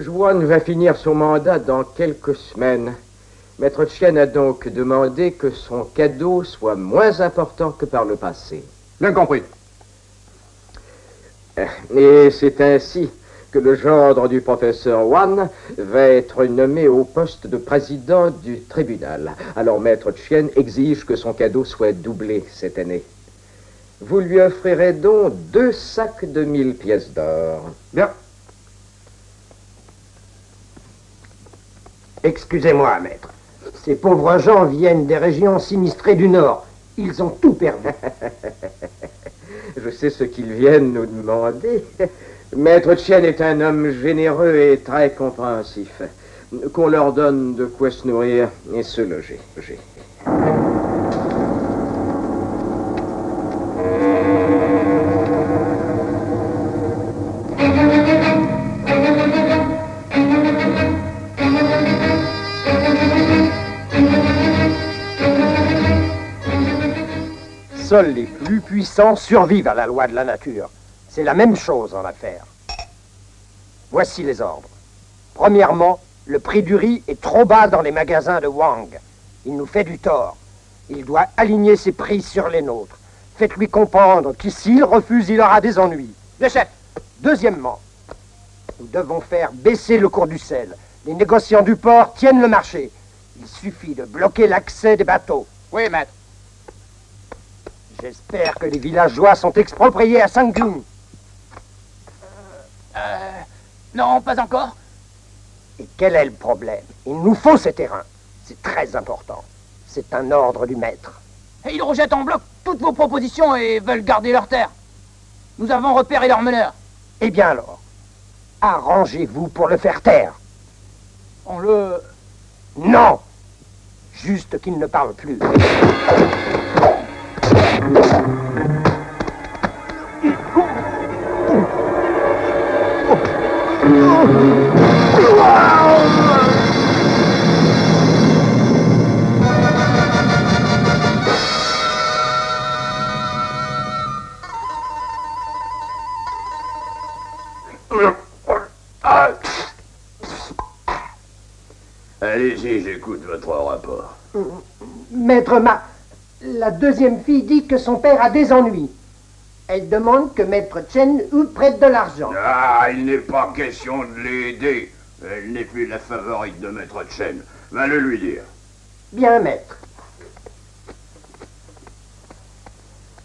juge Wan va finir son mandat dans quelques semaines. Maître Chen a donc demandé que son cadeau soit moins important que par le passé. Bien compris. Et c'est ainsi que le gendre du professeur Wan va être nommé au poste de président du tribunal. Alors Maître Chen exige que son cadeau soit doublé cette année. Vous lui offrirez donc 2 sacs de 1000 pièces d'or. Bien. Excusez-moi, maître. Ces pauvres gens viennent des régions sinistrées du Nord. Ils ont tout perdu. Je sais ce qu'ils viennent nous demander. Maître Chen est un homme généreux et très compréhensif. Qu'on leur donne de quoi se nourrir et se loger. Seuls les plus puissants survivent à la loi de la nature. C'est la même chose en affaires. Voici les ordres. Premièrement, le prix du riz est trop bas dans les magasins de Wang. Il nous fait du tort. Il doit aligner ses prix sur les nôtres. Faites-lui comprendre que s'il refuse, il aura des ennuis. Le chef. Deuxièmement, nous devons faire baisser le cours du sel. Les négociants du port tiennent le marché. Il suffit de bloquer l'accès des bateaux. Oui, maître. J'espère que les villageois sont expropriés à Sangjung. Non, pas encore. Et quel est le problème? Il nous faut ces terrains. C'est très important. C'est un ordre du maître. Et ils rejettent en bloc toutes vos propositions et veulent garder leurs terres. Nous avons repéré leurs meneurs. Eh bien alors, arrangez-vous pour le faire taire. On le... Non! Juste qu'il ne parle plus. Allez-y, j'écoute votre rapport. Maître la deuxième fille dit que son père a des ennuis. Elle demande que Maître Chen lui prête de l'argent. Ah, il n'est pas question de l'aider. Elle n'est plus la favorite de Maître Chen. Va le lui dire. Bien, maître.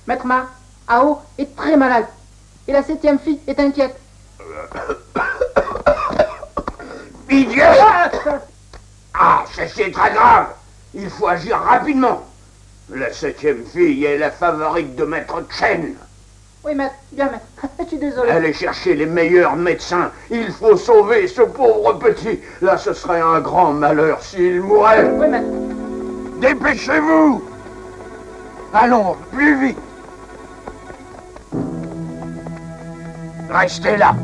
Maître Ma, Ao est très malade. Et la 7e fille est inquiète. Pitié! Ah, c'est très grave. Il faut agir rapidement. La 7e fille est la favorite de Maître Chen. Oui, maître. Bien, maître. Je suis désolé. Allez chercher les meilleurs médecins. Il faut sauver ce pauvre petit. Là, ce serait un grand malheur s'il mourait. Oui, maître. Dépêchez-vous! Allons, plus vite! Restez là!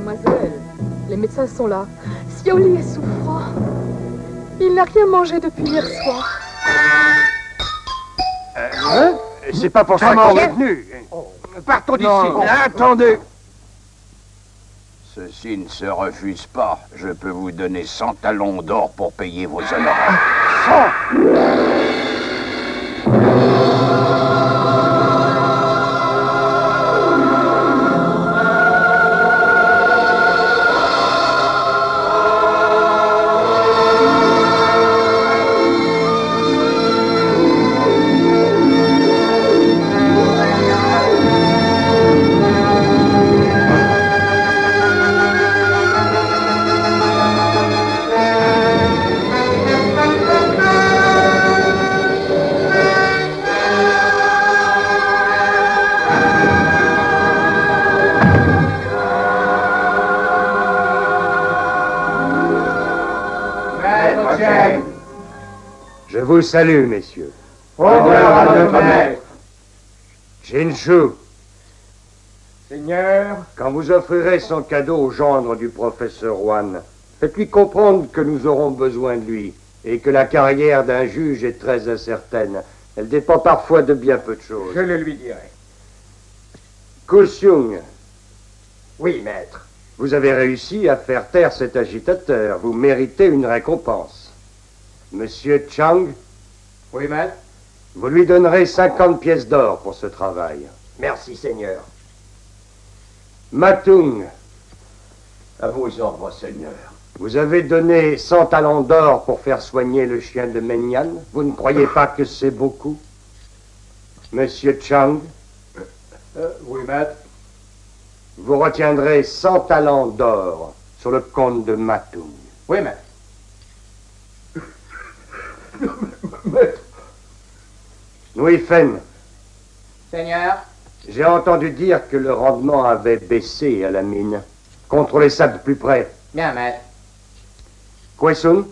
Mademoiselle, les médecins sont là. Xiaoli est souffrant. Il n'a rien mangé depuis hier soir. C'est pas pour ça qu'on est venu. Partons d'ici. Attendez! Ceci ne se refuse pas. Je peux vous donner 100 talons d'or pour payer vos honoraires. 100! Je vous salue, messieurs. Honneur à notre maître. Jinshu, Seigneur, quand vous offrirez son cadeau au gendre du professeur Wan, faites-lui comprendre que nous aurons besoin de lui et que la carrière d'un juge est très incertaine. Elle dépend parfois de bien peu de choses. je le lui dirai. Kusyung, Oui, maître. Vous avez réussi à faire taire cet agitateur. Vous méritez une récompense. Monsieur Chang, Oui, maître. vous lui donnerez 50 pièces d'or pour ce travail. Merci, Seigneur. Matung, À vos ordres, Seigneur. vous avez donné 100 talents d'or pour faire soigner le chien de Menyan. Vous ne croyez pas que c'est beaucoup? Monsieur Chang, Oui, maître. vous retiendrez 100 talents d'or sur le compte de Matung. Oui, maître. Nui Fen, Seigneur, j'ai entendu dire que le rendement avait baissé à la mine. Contrôlez ça de plus près. bien maître. Kwesung,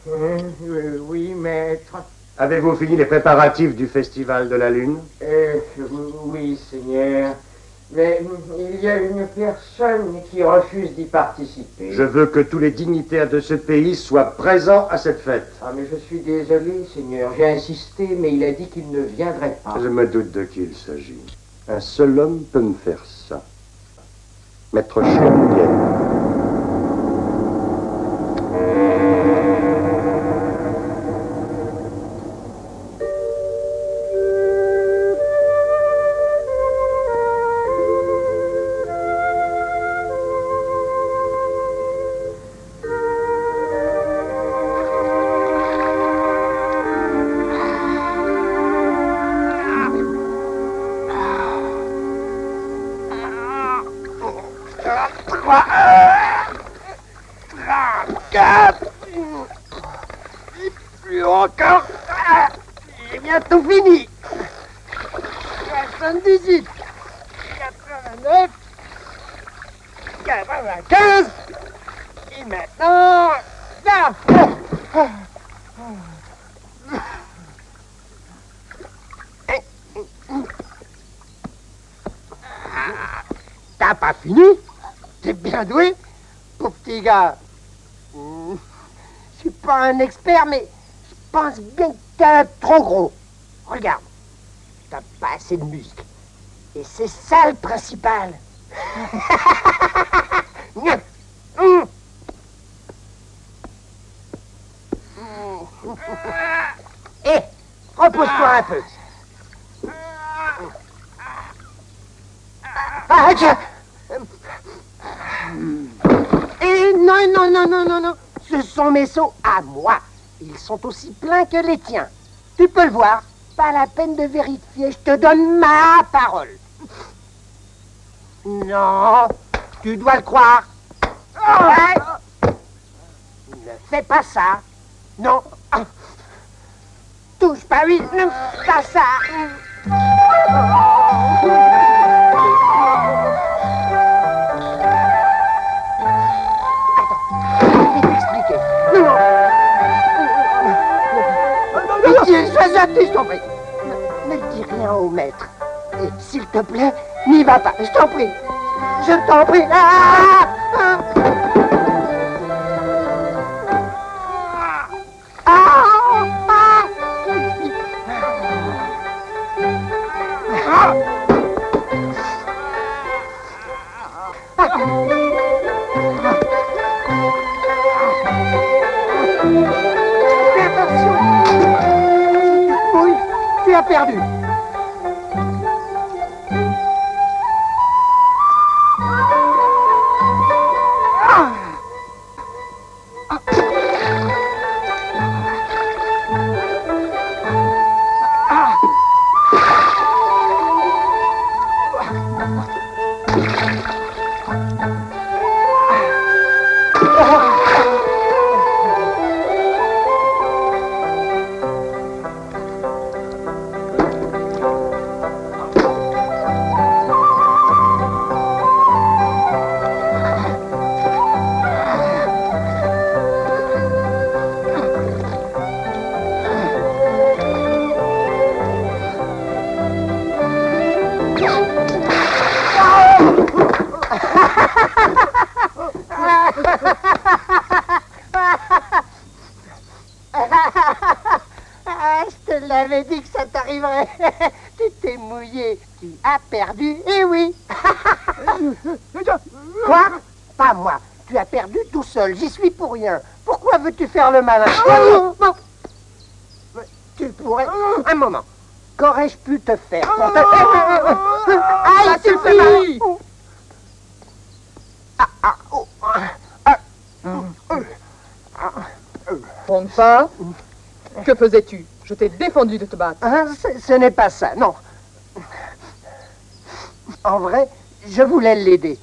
Oui, maître. avez-vous fini les préparatifs du Festival de la Lune? Oui, Seigneur. Mais il y a une personne qui refuse d'y participer. Je veux que tous les dignitaires de ce pays soient présents à cette fête. Ah, mais je suis désolé, Seigneur. J'ai insisté, mais il a dit qu'il ne viendrait pas. Je me doute de qui il s'agit. Un seul homme peut me faire ça. Maître Chien. Plus encore. J'ai bientôt fini. 78. 89. 95. Et maintenant... Là. T'as pas fini? T'es bien doué, pauvre petit gars. Je suis pas un expert, mais je pense bien que t'as trop gros. Regarde, t'as pas assez de muscles. Et c'est ça le principal. Hé, repose-toi un peu. Ah, tiens. Et non, ce sont mes seaux à moi. Ils sont aussi pleins que les tiens. Tu peux le voir. Pas la peine de vérifier, je te donne ma parole. Non, tu dois le croire. Ouais. Ne fais pas ça. Non. Touche pas, oui, ne fais pas ça. Sois gentil, je t'en prie. Ne dis rien au maître. Et s'il te plaît, n'y va pas. Je t'en prie. Je t'en prie. Fais attention. Oui, tu as perdu. Je te l'avais dit que ça t'arriverait. Tu t'es mouillé, tu as perdu, et oui. Quoi? Pas moi. Tu as perdu tout seul. J'y suis pour rien. Pourquoi veux-tu faire le malin? Tu pourrais... Un moment. Qu'aurais-je pu te faire pour te... Ça suffit! Trompe pas. Que faisais-tu? Je t'ai défendu de te battre. Ce n'est pas ça, non. En vrai, je voulais l'aider.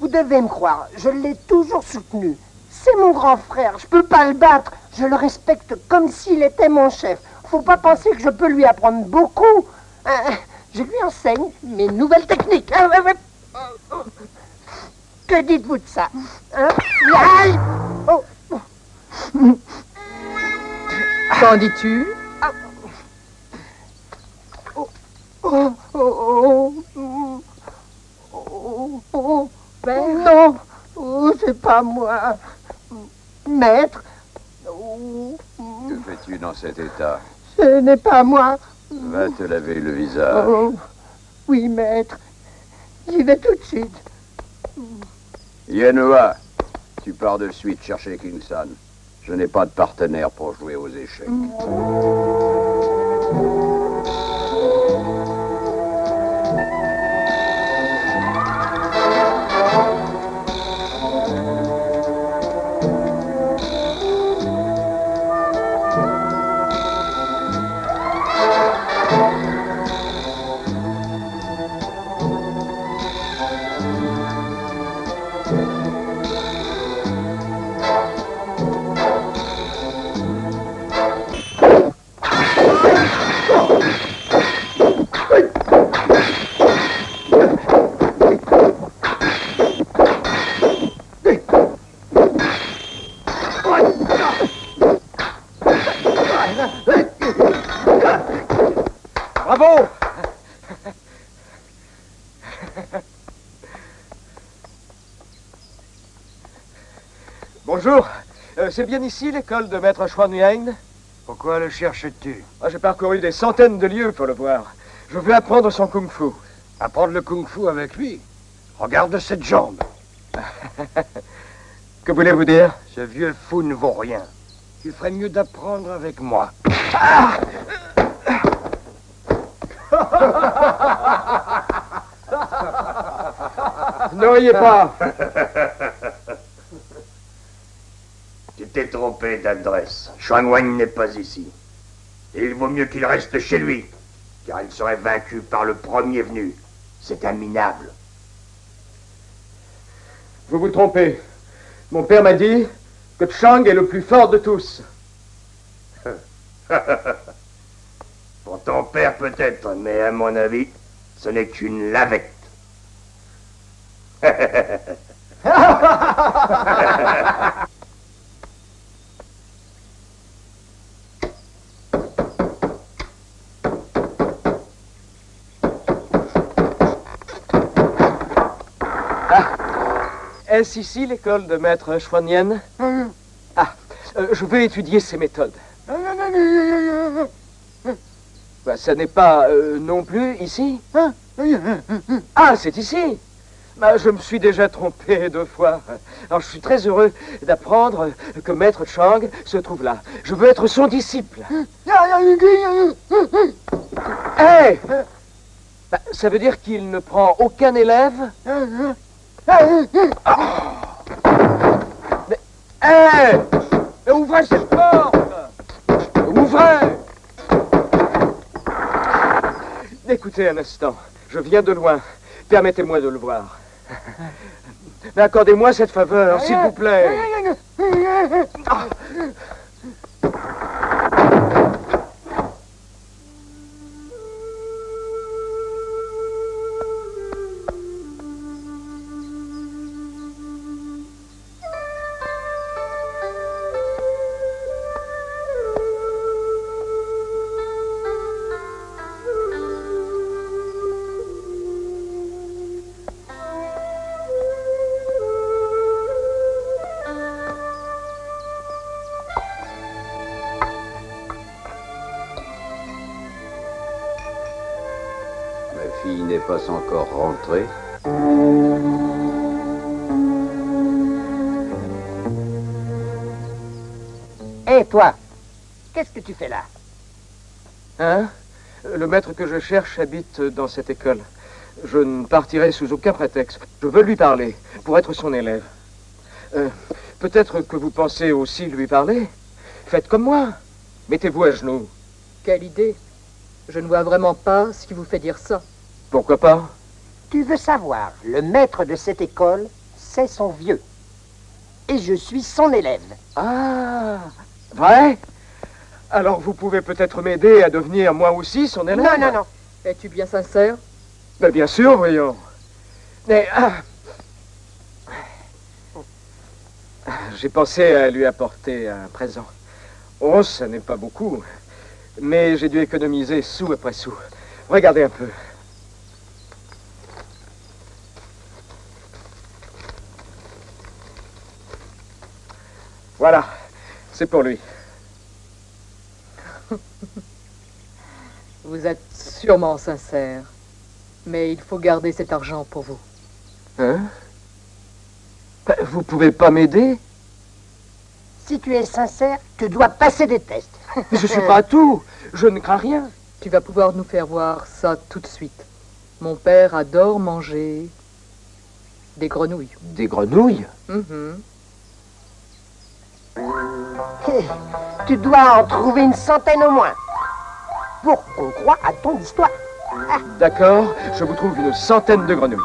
Vous devez me croire, je l'ai toujours soutenu. C'est mon grand frère, je peux pas le battre. Je le respecte comme s'il était mon chef. Faut pas penser que je peux lui apprendre beaucoup. Je lui enseigne mes nouvelles techniques. Que dites-vous de ça? Aïe! Oh. Qu'en dis-tu? Non, c'est pas moi. Maître. Que fais-tu dans cet état? Ce n'est pas moi. Va te laver le visage. Oui, maître. J'y vais tout de suite. Yenua, tu pars de suite chercher Kingston. Je n'ai pas de partenaire pour jouer aux échecs. Bravo! Bonjour. C'est bien ici l'école de maître Xuan Yang? Pourquoi le cherches-tu? J'ai parcouru des centaines de lieues pour le voir. Je veux apprendre son kung-fu. Apprendre le kung-fu avec lui? Regarde cette jambe. Que voulez-vous dire? Ce vieux fou ne vaut rien. Tu ferais mieux d'apprendre avec moi. Ne riez pas. Tu t'es trompé d'adresse. Xuan Wang n'est pas ici. Et il vaut mieux qu'il reste chez lui, car il serait vaincu par le premier venu. C'est un minable. Vous vous trompez. Mon père m'a dit que Chang est le plus fort de tous. Pour ton père peut-être, mais à mon avis, ce n'est qu'une lavette. Est-ce ici l'école de maître Xuan Yen? Je veux étudier ses méthodes. Ça n'est pas non plus ici? C'est ici? Je me suis déjà trompé 2 fois. Alors je suis très heureux d'apprendre que maître Chang se trouve là. Je veux être son disciple. Hey! Ça veut dire qu'il ne prend aucun élève? Mais ouvrez cette porte! Ouvrez! Écoutez un instant, je viens de loin. Permettez-moi de le voir. Mais accordez-moi cette faveur, s'il vous plaît. Ma fille n'est pas encore rentrée. toi, qu'est-ce que tu fais là? Hein? Le maître que je cherche habite dans cette école. Je ne partirai sous aucun prétexte. Je veux lui parler, pour être son élève. Peut-être que vous pensez aussi lui parler? Faites comme moi. Mettez-vous à genoux. Quelle idée. Je ne vois vraiment pas ce qui vous fait dire ça. Pourquoi pas? Tu veux savoir, le maître de cette école, c'est son vieux. Et je suis son élève. Ah, vrai? Alors vous pouvez peut-être m'aider à devenir moi aussi son élève? Non, non, non. Es-tu bien sincère? Ben, bien sûr, voyons. Mais... j'ai pensé à lui apporter un présent. Oh, ça n'est pas beaucoup. Mais j'ai dû économiser sou après sou. Regardez un peu. Voilà, c'est pour lui. Vous êtes sûrement sincère. Mais il faut garder cet argent pour vous. Hein? Ben, vous pouvez pas m'aider? Si tu es sincère, tu dois passer des tests. Je suis pas à tout. Je ne crains rien. Tu vas pouvoir nous faire voir ça tout de suite. Mon père adore manger des grenouilles. Des grenouilles? Mhm. Tu dois en trouver une centaine au moins. Pour qu'on croie à ton histoire. D'accord, je vous trouve une centaine de grenouilles.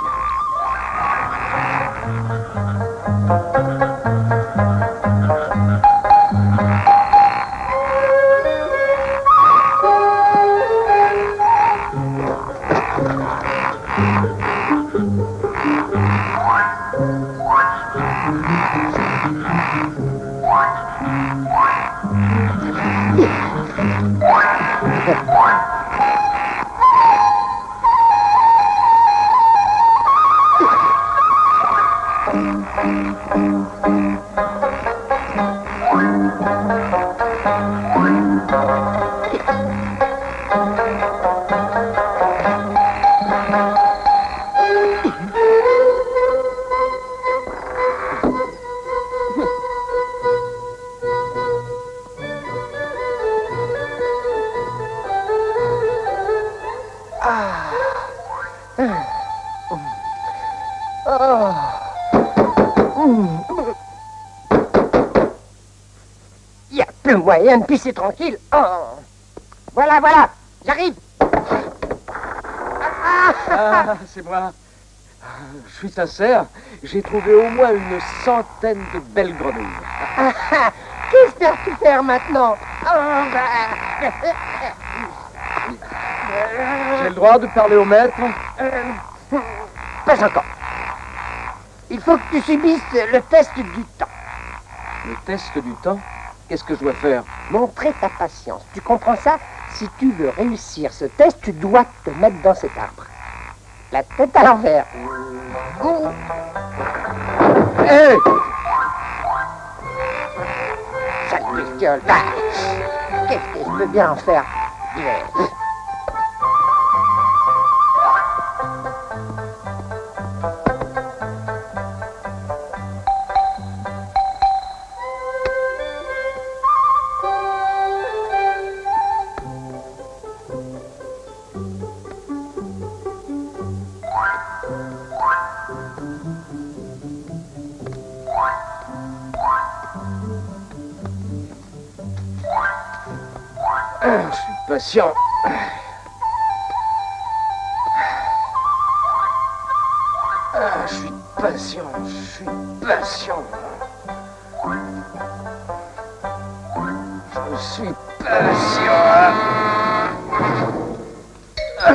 Il n'y a plus moyen de pisser tranquille. Oh. Voilà, voilà, j'arrive. Ah, c'est moi. Je suis sincère, j'ai trouvé au moins une centaine de belles grenouilles. Qu'est-ce que tu faire maintenant? J'ai le droit de parler au maître? Pas encore. Il faut que tu subisses le test du temps. Le test du temps? Qu'est-ce que je dois faire? Montrer ta patience. Tu comprends ça? Si tu veux réussir ce test, tu dois te mettre dans cet arbre. La tête à l'envers. Hé! Sale bestiole. Qu'est-ce que je peux bien en faire? Je suis patient. Je suis patient, je suis patient. Je suis patient.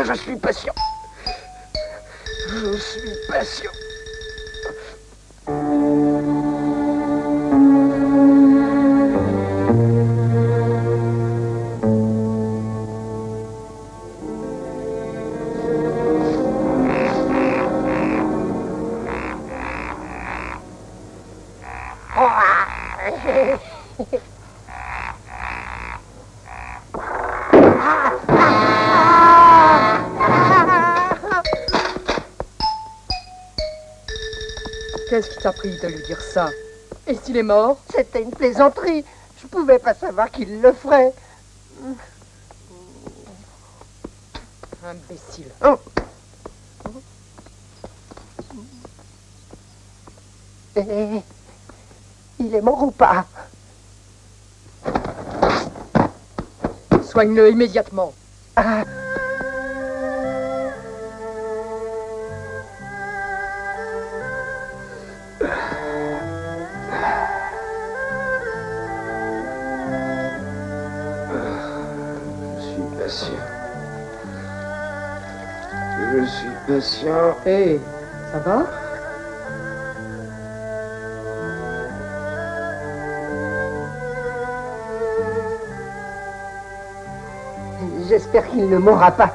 Je suis patient. Je suis patient. Qu'est-ce qui t'a pris de lui dire ça? Et s'il est mort? C'était une plaisanterie. Je pouvais pas savoir qu'il le ferait. Imbécile. Oh. Eh, il est mort ou pas? Soigne-le immédiatement. Ah. Je suis patient. Hé, ça va? J'espère qu'il ne mourra pas.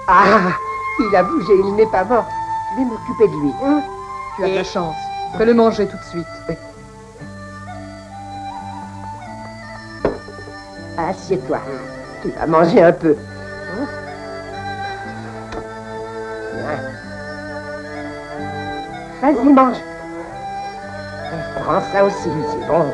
Ah, il a bougé, il n'est pas mort. Je vais m'occuper de lui. Hein? Tu as de la chance. Fais-le manger tout de suite. Assieds-toi. Tu vas manger un peu. Hein? Vas-y, mange. Prends ça aussi, c'est bon.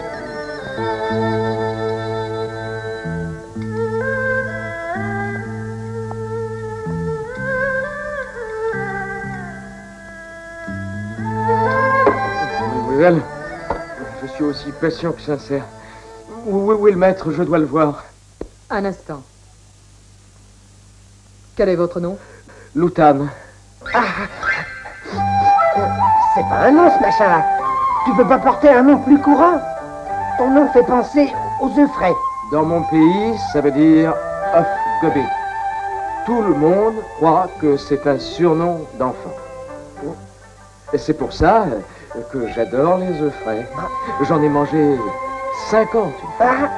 Mademoiselle, je suis aussi patient que sincère. Où est le maître? Je dois le voir. Un instant. Quel est votre nom? Loutan. C'est pas un nom, ce machin-là. Tu peux pas porter un nom plus courant. Ton nom fait penser aux œufs frais. Dans mon pays, ça veut dire œuf gobé. Tout le monde croit que c'est un surnom d'enfant. Et c'est pour ça que j'adore les œufs frais. J'en ai mangé 50. Ah,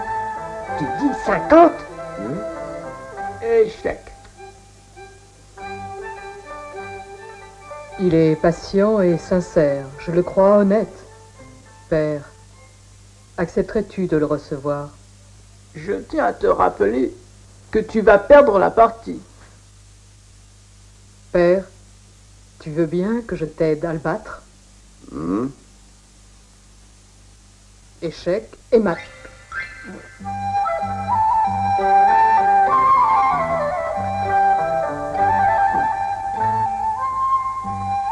tu dis 50? Échec. Il est patient et sincère. Je le crois honnête. Père, accepterais-tu de le recevoir? Je tiens à te rappeler que tu vas perdre la partie. Père, tu veux bien que je t'aide à le battre? Échec et mat.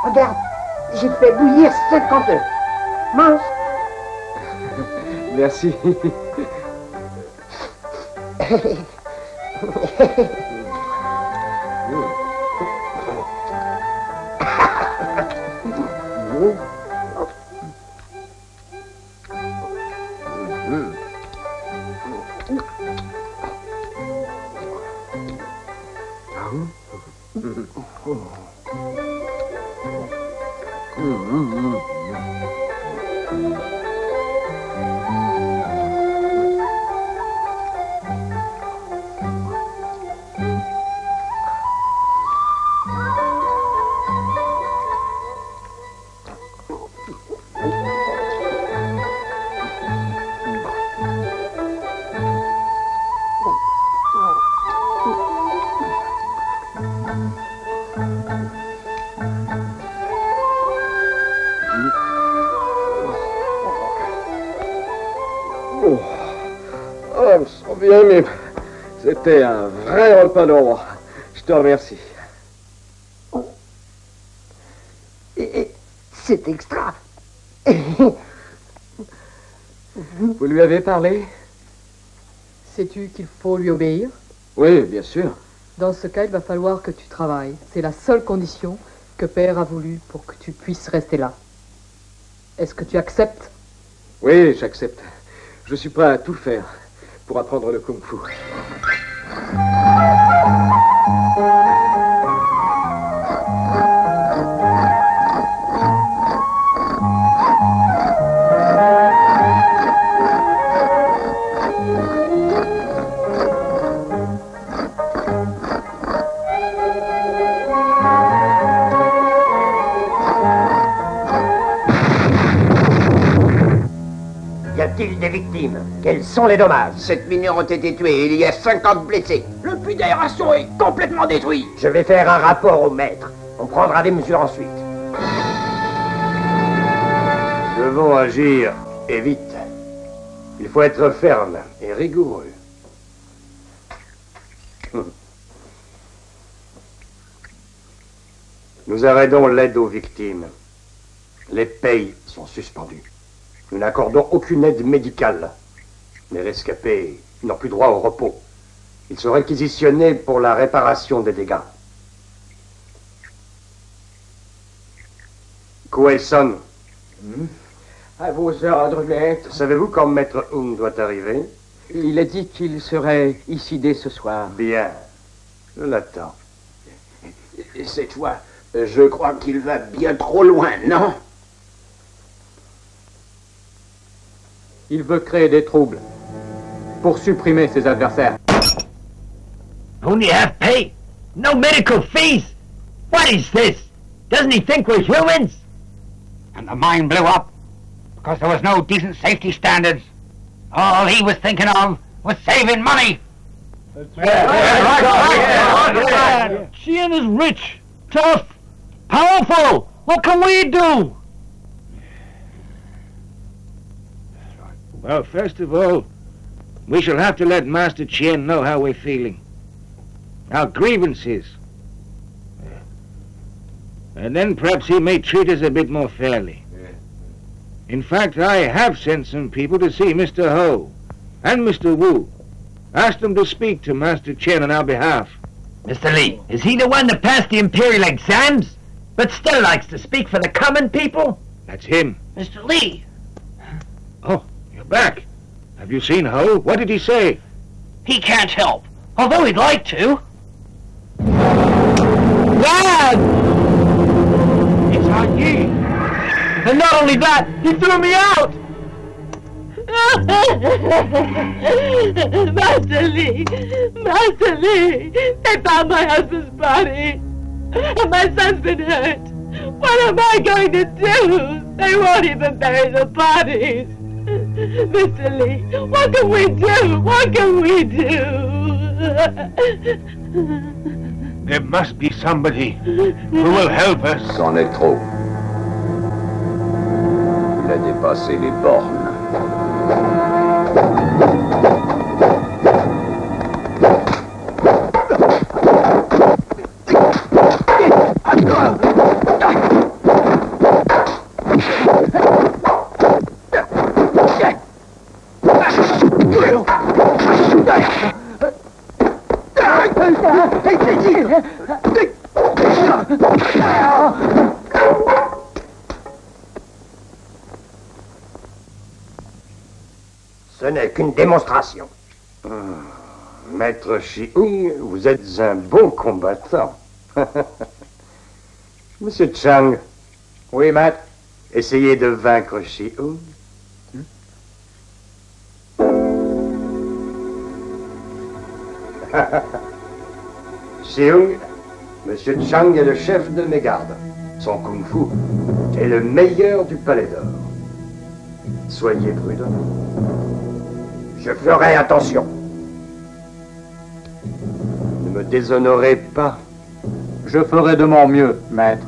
Regarde, j'ai fait bouillir 50 œufs. Mange. Merci. Je me sens bien, mais c'était un vrai repas de roi. Je te remercie. Et c'est extra. Vous lui avez parlé? Sais-tu qu'il faut lui obéir? Oui, bien sûr. Dans ce cas, il va falloir que tu travailles. C'est la seule condition que Père a voulu pour que tu puisses rester là. Est-ce que tu acceptes? Oui, j'accepte. Je suis prêt à tout faire pour apprendre le kung-fu. Y a-t-il des victimes? Quels sont les dommages? 7 mineurs ont été tués et il y a 50 blessés. Le puits d'aération est complètement détruit. Je vais faire un rapport au maître. On prendra des mesures ensuite. Devons agir et vite. Il faut être ferme et rigoureux. Nous arrêtons l'aide aux victimes. Les payes sont suspendues. Nous n'accordons aucune aide médicale. Les rescapés n'ont plus droit au repos. Ils sont réquisitionnés pour la réparation des dégâts. Coulson. À vos ordres, maître. Savez-vous quand Maître Hung doit arriver? Il a dit qu'il serait ici dès ce soir. Bien. Je l'attends. Cette fois, je crois qu'il va bien trop loin, non? Il veut créer des troubles pour supprimer ses adversaires. Only half pay? No medical fees? What is this? Doesn't he think we're humans? And the mine blew up because there was no decent safety standards. All he was thinking of was saving money. Chien is rich, tough, powerful. What can we do? Well, first of all, we shall have to let Master Chien know how we're feeling. Our grievances. And then perhaps he may treat us a bit more fairly. In fact, I have sent some people to see Mr. Ho and Mr. Wu. Asked them to speak to Master Chien on our behalf. Mr. Lee, is he the one that passed the Imperial exams, but still likes to speak for the common people? That's him. Mr. Lee! Oh, you're back. Have you seen Ho? What did he say? He can't help, although he'd like to. Dad! It's our Yi. And not only that, he threw me out! Master Lee! Master Lee! They found my husband's body! And my son's been hurt! What am I going to do? They won't even bury the bodies! Mr. Lee, what can we do? What can we do? There must be somebody who will help us. C'en est trop. Il a dépassé les bornes. Ce n'est qu'une démonstration. Maître Shi-Hung, vous êtes un bon combattant. Monsieur Chang. Oui, maître. Essayez de vaincre Shi-Hung. Shi-Hung, Monsieur Chang est le chef de mes gardes. Son kung-fu est le meilleur du Palais d'Or. Soyez prudent. Je ferai attention. Ne me déshonorez pas. Je ferai de mon mieux, maître.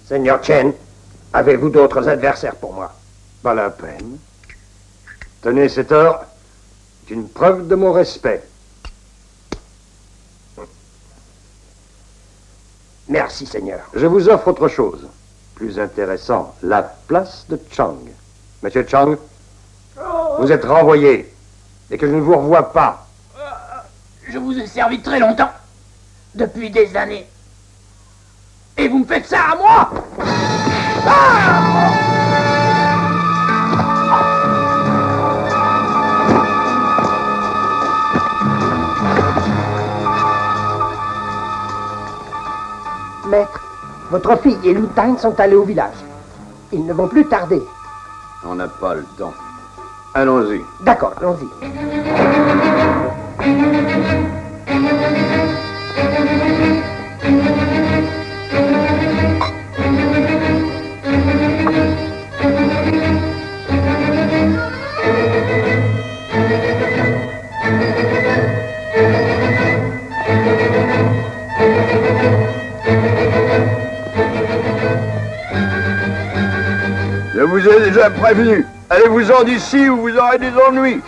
Seigneur Chen, avez-vous d'autres adversaires pour moi? Pas la peine. Tenez cet or, c'est une preuve de mon respect. Merci, Seigneur. Je vous offre autre chose, plus intéressant, la place de Chang. Monsieur Chang, vous êtes renvoyé et que je ne vous revois pas. Je vous ai servi très longtemps, depuis des années. Et vous me faites ça à moi? Votre fille et Lou Tyne sont allés au village. Ils ne vont plus tarder. On n'a pas le temps. Allons-y. D'accord, allons-y. Je vous ai déjà prévenu. Allez-vous-en d'ici ou vous aurez des ennuis.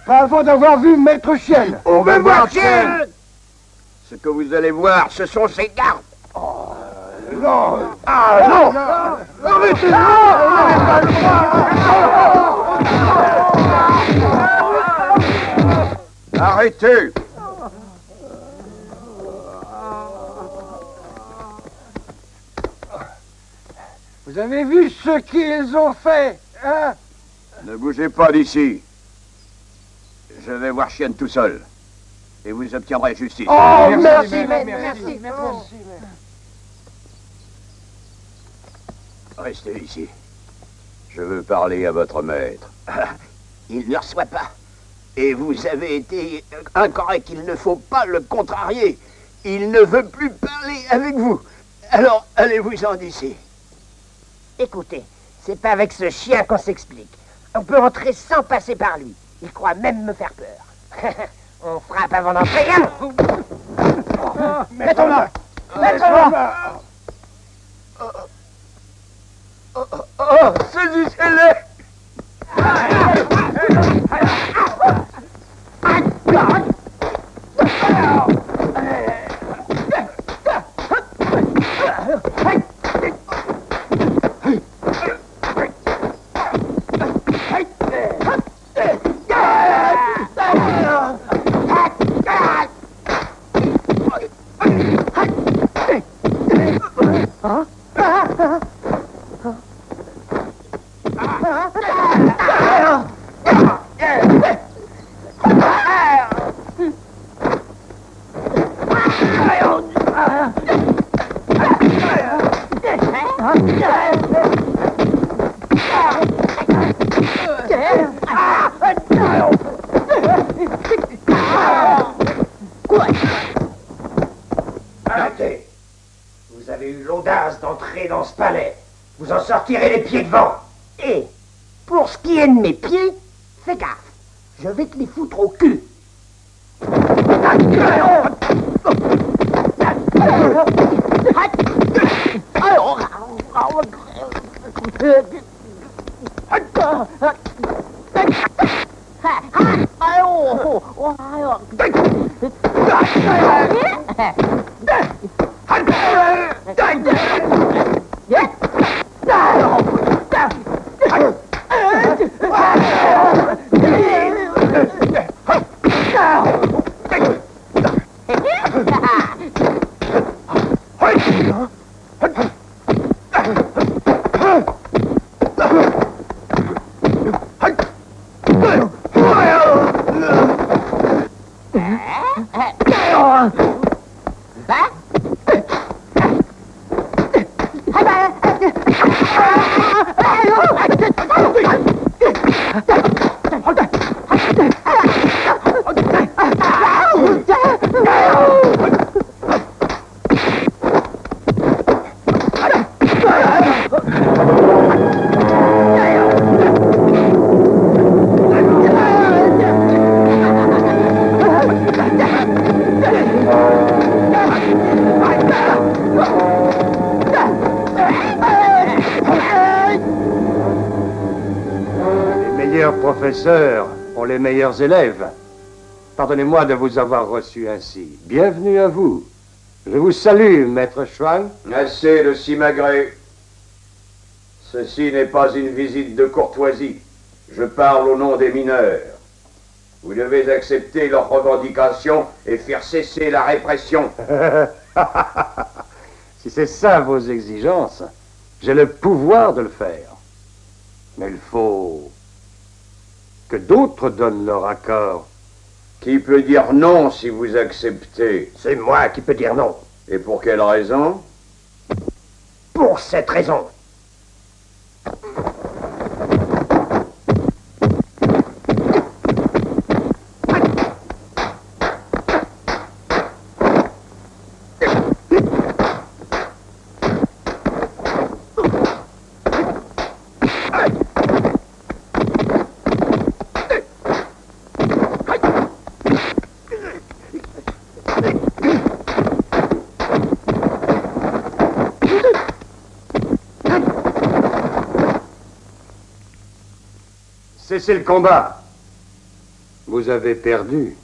Pas avant d'avoir vu Maître Chien. On veut voir Chien. Ce que vous allez voir, ce sont ses gardes. Non. Ah non. Arrêtez-le. Arrêtez. Vous avez vu ce qu'ils ont fait, hein? Ne bougez pas d'ici. Je vais voir Chienne tout seul. Et vous obtiendrez justice. Oh, merci, merci. Restez ici. Je veux parler à votre maître. Il ne reçoit pas. Et vous avez été incorrect. Il ne faut pas le contrarier. Il ne veut plus parler avec vous. Alors, allez-vous-en d'ici. Écoutez, c'est pas avec ce chien qu'on s'explique. On peut entrer sans passer par lui. Il croit même me faire peur. On frappe avant d'entrer. Mettons-la. Mettons-la. Oh, saisissez-les. Arrêtez. Vous avez eu l'audace d'entrer dans ce palais. Vous en sortirez les pieds devant. Et, pour ce qui est de mes pieds, fais gaffe. Je vais te les foutre au cul. Professeurs ont les meilleurs élèves. Pardonnez-moi de vous avoir reçu ainsi. Bienvenue à vous. Je vous salue, maître Schwang. Assez de simagrées. Ceci n'est pas une visite de courtoisie. Je parle au nom des mineurs. Vous devez accepter leurs revendications et faire cesser la répression. Si c'est ça vos exigences, j'ai le pouvoir de le faire. Mais il faut que d'autres donnent leur accord. Qui peut dire non si vous acceptez? C'est moi qui peux dire non. Et pour quelle raison? Pour cette raison. Cessez le combat. Vous avez perdu.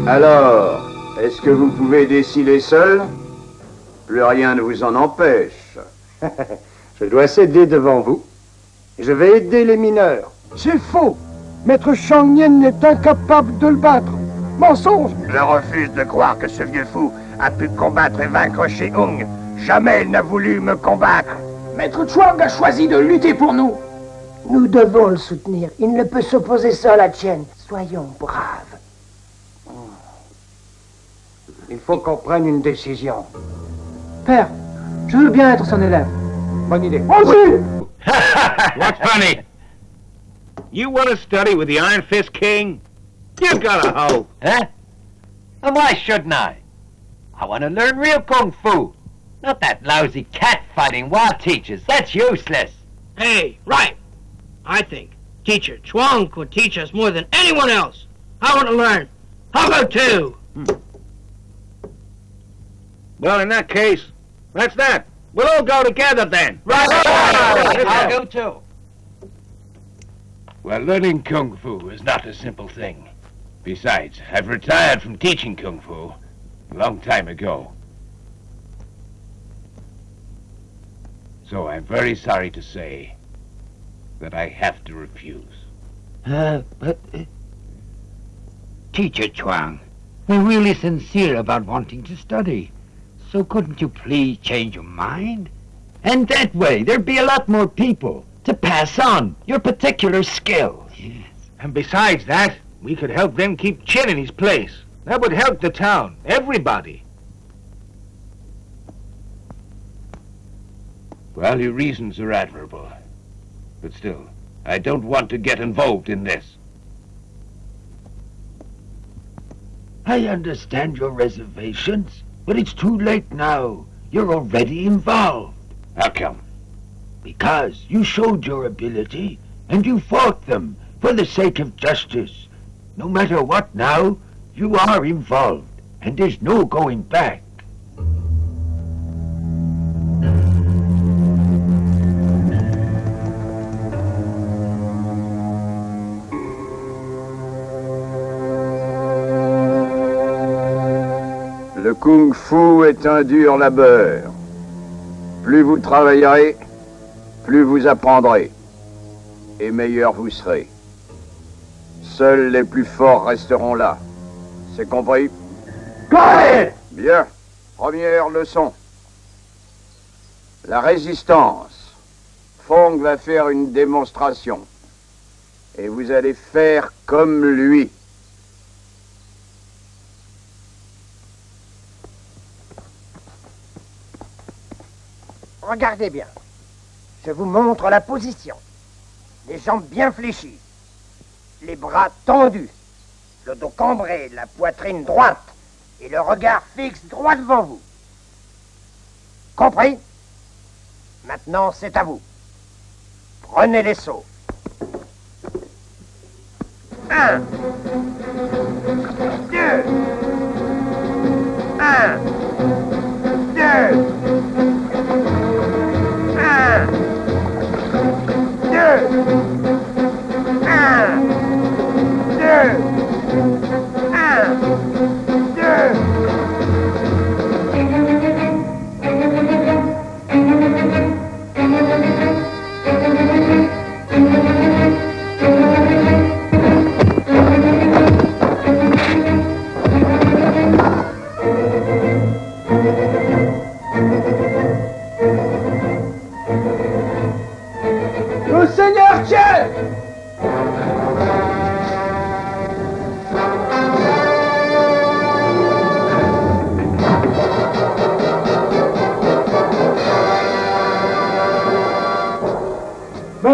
Alors, est-ce que vous pouvez décider seul? Plus rien ne vous en empêche. Je dois céder devant vous. Je vais aider les mineurs. C'est faux. Maître Shang Yen est incapable de le battre. Mensonge. Je refuse de croire que ce vieux fou a pu combattre et vaincre Chez Hung. Jamais il n'a voulu me combattre. Maître Chuang a choisi de lutter pour nous. Nous devons le soutenir. Il ne peut s'opposer seul à Tien. Soyons braves. Il faut qu'on prenne une décision. Père, je veux bien être son élève. Bonne idée. What's funny? You want to study with the Iron Fist King? You got a hope. Huh? And why shouldn't I? I want to learn real kung fu. Not that lousy cat-fighting wild teachers. That's useless. Hey, right. I think Teacher Chuang could teach us more than anyone else. I want to learn. I'll go too. Well, in that case, that's that. We'll all go together then. Right. I'll go too. Well, learning Kung Fu is not a simple thing. Besides, I've retired from teaching Kung Fu a long time ago. So I'm very sorry to say that I have to refuse. But Teacher Chuang, we're really sincere about wanting to study. So couldn't you please change your mind? And that way, there'd be a lot more people to pass on your particular skills. Yes. And besides that, we could help them keep Chin in his place. That would help the town, everybody. Well, your reasons are admirable. But still, I don't want to get involved in this. I understand your reservations, but it's too late now. You're already involved. How come? Because you showed your ability, and you fought them for the sake of justice. No matter what now, you are involved, and there's no going back. Le Kung Fu est un dur labeur. Plus vous travaillerez, plus vous apprendrez, et meilleur vous serez. Seuls les plus forts resteront là. C'est compris? Bien. Première leçon. La résistance. Fong va faire une démonstration. Et vous allez faire comme lui. Regardez bien. Je vous montre la position. Les jambes bien fléchies. Les bras tendus. Le dos cambré, la poitrine droite. Et le regard fixe droit devant vous. Compris? Maintenant, c'est à vous. Prenez les sauts. 1, 2, 1, 2, 1, 2, 1, 2, 1, 2.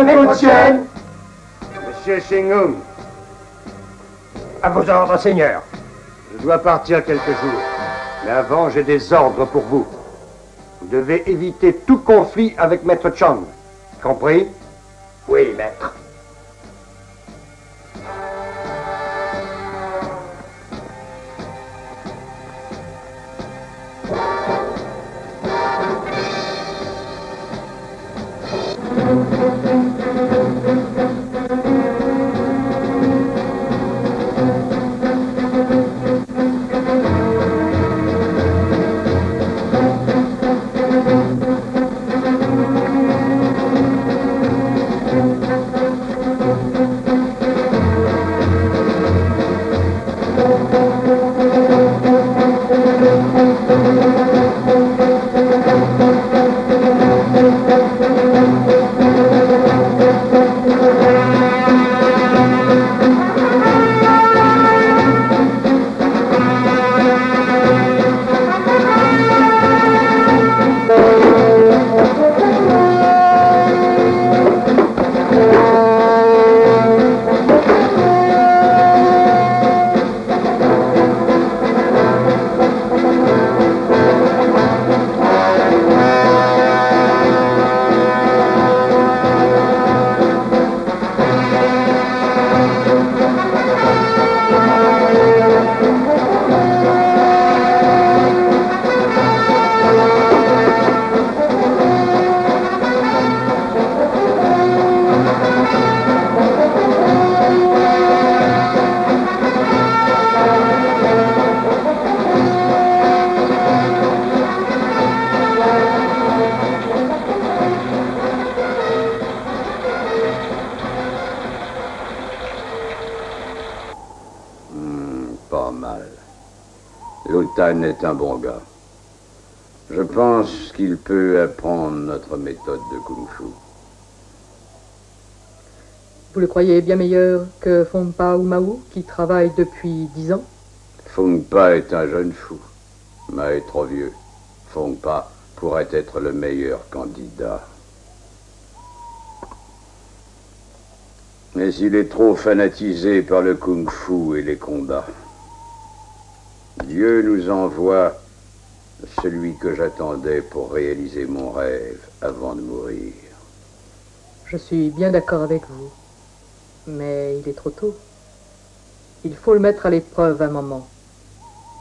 Maître Chen! Monsieur Shingung, À vos ordres, Seigneur. je dois partir quelques jours. Mais avant, j'ai des ordres pour vous. Vous devez éviter tout conflit avec Maître Chang. Compris? Oui, maître. Pas mal. Lutan est un bon gars. Je pense qu'il peut apprendre notre méthode de kung-fu. Vous le croyez bien meilleur que Fongpa ou Mao, qui travaille depuis 10 ans? Fongpa est un jeune fou. Ma est trop vieux. Fongpa pourrait être le meilleur candidat. Mais il est trop fanatisé par le kung-fu et les combats. Dieu nous envoie celui que j'attendais pour réaliser mon rêve avant de mourir. Je suis bien d'accord avec vous. Mais il est trop tôt. Il faut le mettre à l'épreuve un moment.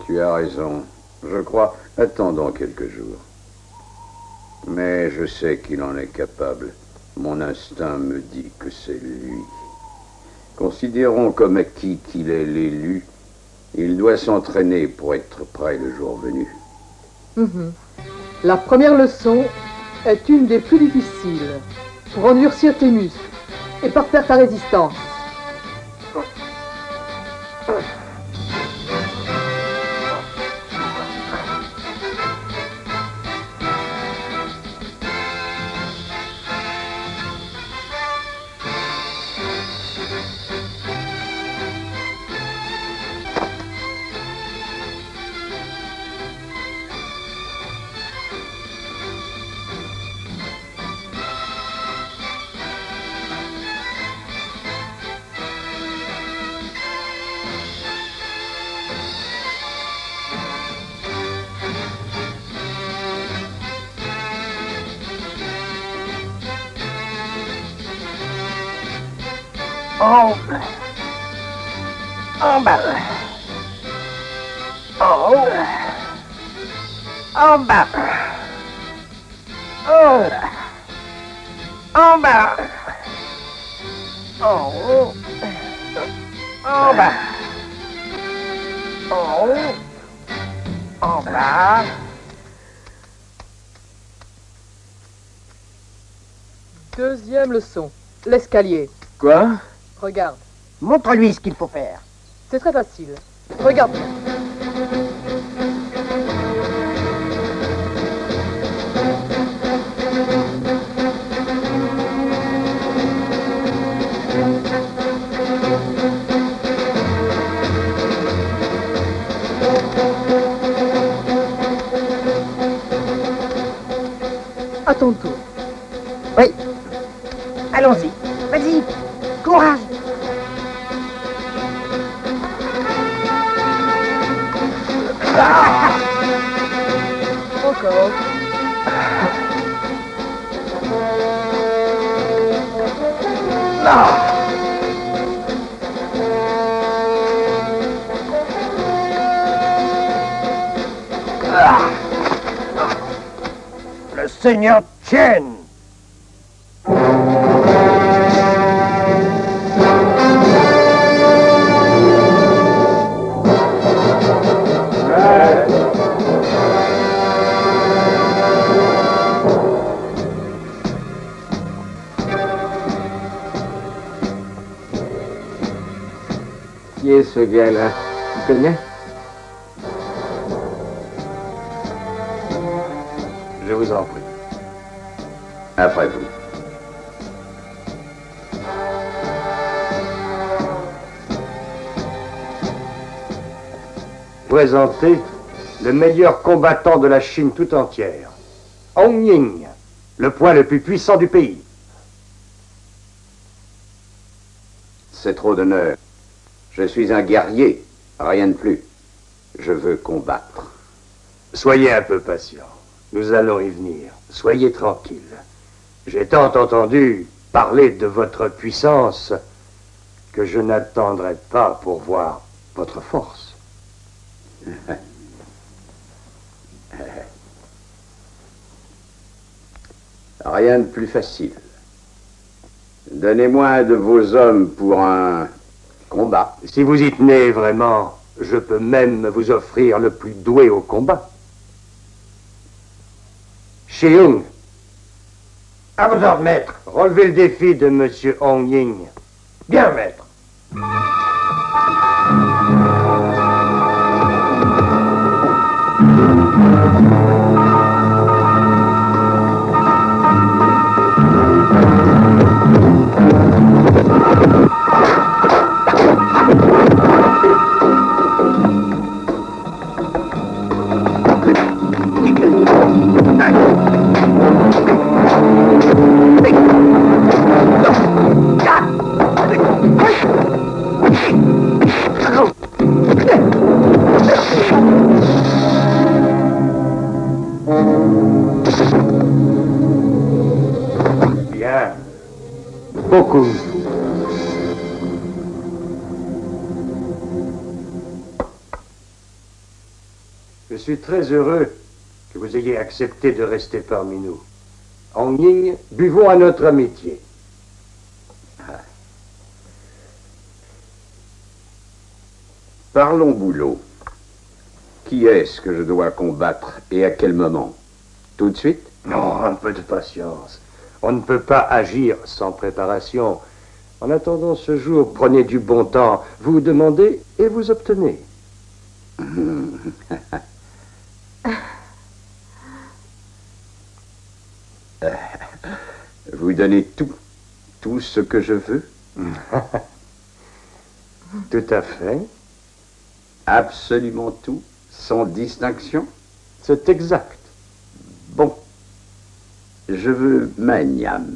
Tu as raison. Je crois. Attendons quelques jours. Mais je sais qu'il en est capable. Mon instinct me dit que c'est lui. Considérons comme acquis qu'il est l'élu. Il doit s'entraîner pour être prêt le jour venu. La première leçon est une des plus difficiles. Pour endurcir tes muscles et parfaire ta résistance. En bas. En haut. En bas. En bas. En haut. En bas. En haut. En bas. Deuxième leçon, l'escalier. Quoi? Regarde. Montre-lui ce qu'il faut faire. C'est très facile. Regarde. À ton tour. Oui. Allons-y. Vas-y. Courage. Encore. Le seigneur Chen. Qui est ce gars-là? Tu connais? Je vous en prie. Après vous. Présenter le meilleur combattant de la Chine tout entière. Hong Ying, le point le plus puissant du pays. C'est trop d'honneur. Je suis un guerrier, rien de plus. Je veux combattre. Soyez un peu patient. Nous allons y venir. Soyez tranquille. J'ai tant entendu parler de votre puissance que je n'attendrai pas pour voir votre force. Rien de plus facile. Donnez-moi un de vos hommes pour un combat. Si vous y tenez vraiment, je peux même vous offrir le plus doué au combat. Sheung. À vos ordres, maître. Relevez le défi de Monsieur Hong Ying. Bien, maître. Bien. Beaucoup. Je suis très heureux que vous ayez accepté de rester parmi nous. Hong Ying, buvons à notre amitié. Parlons boulot. Qui est-ce que je dois combattre et à quel moment? Tout de suite? Non, un peu de patience. On ne peut pas agir sans préparation. En attendant ce jour, prenez du bon temps. Vous demandez et vous obtenez. Vous donnez tout ce que je veux? Tout à fait. Absolument tout, sans distinction? C'est exact. Bon, je veux Magnam.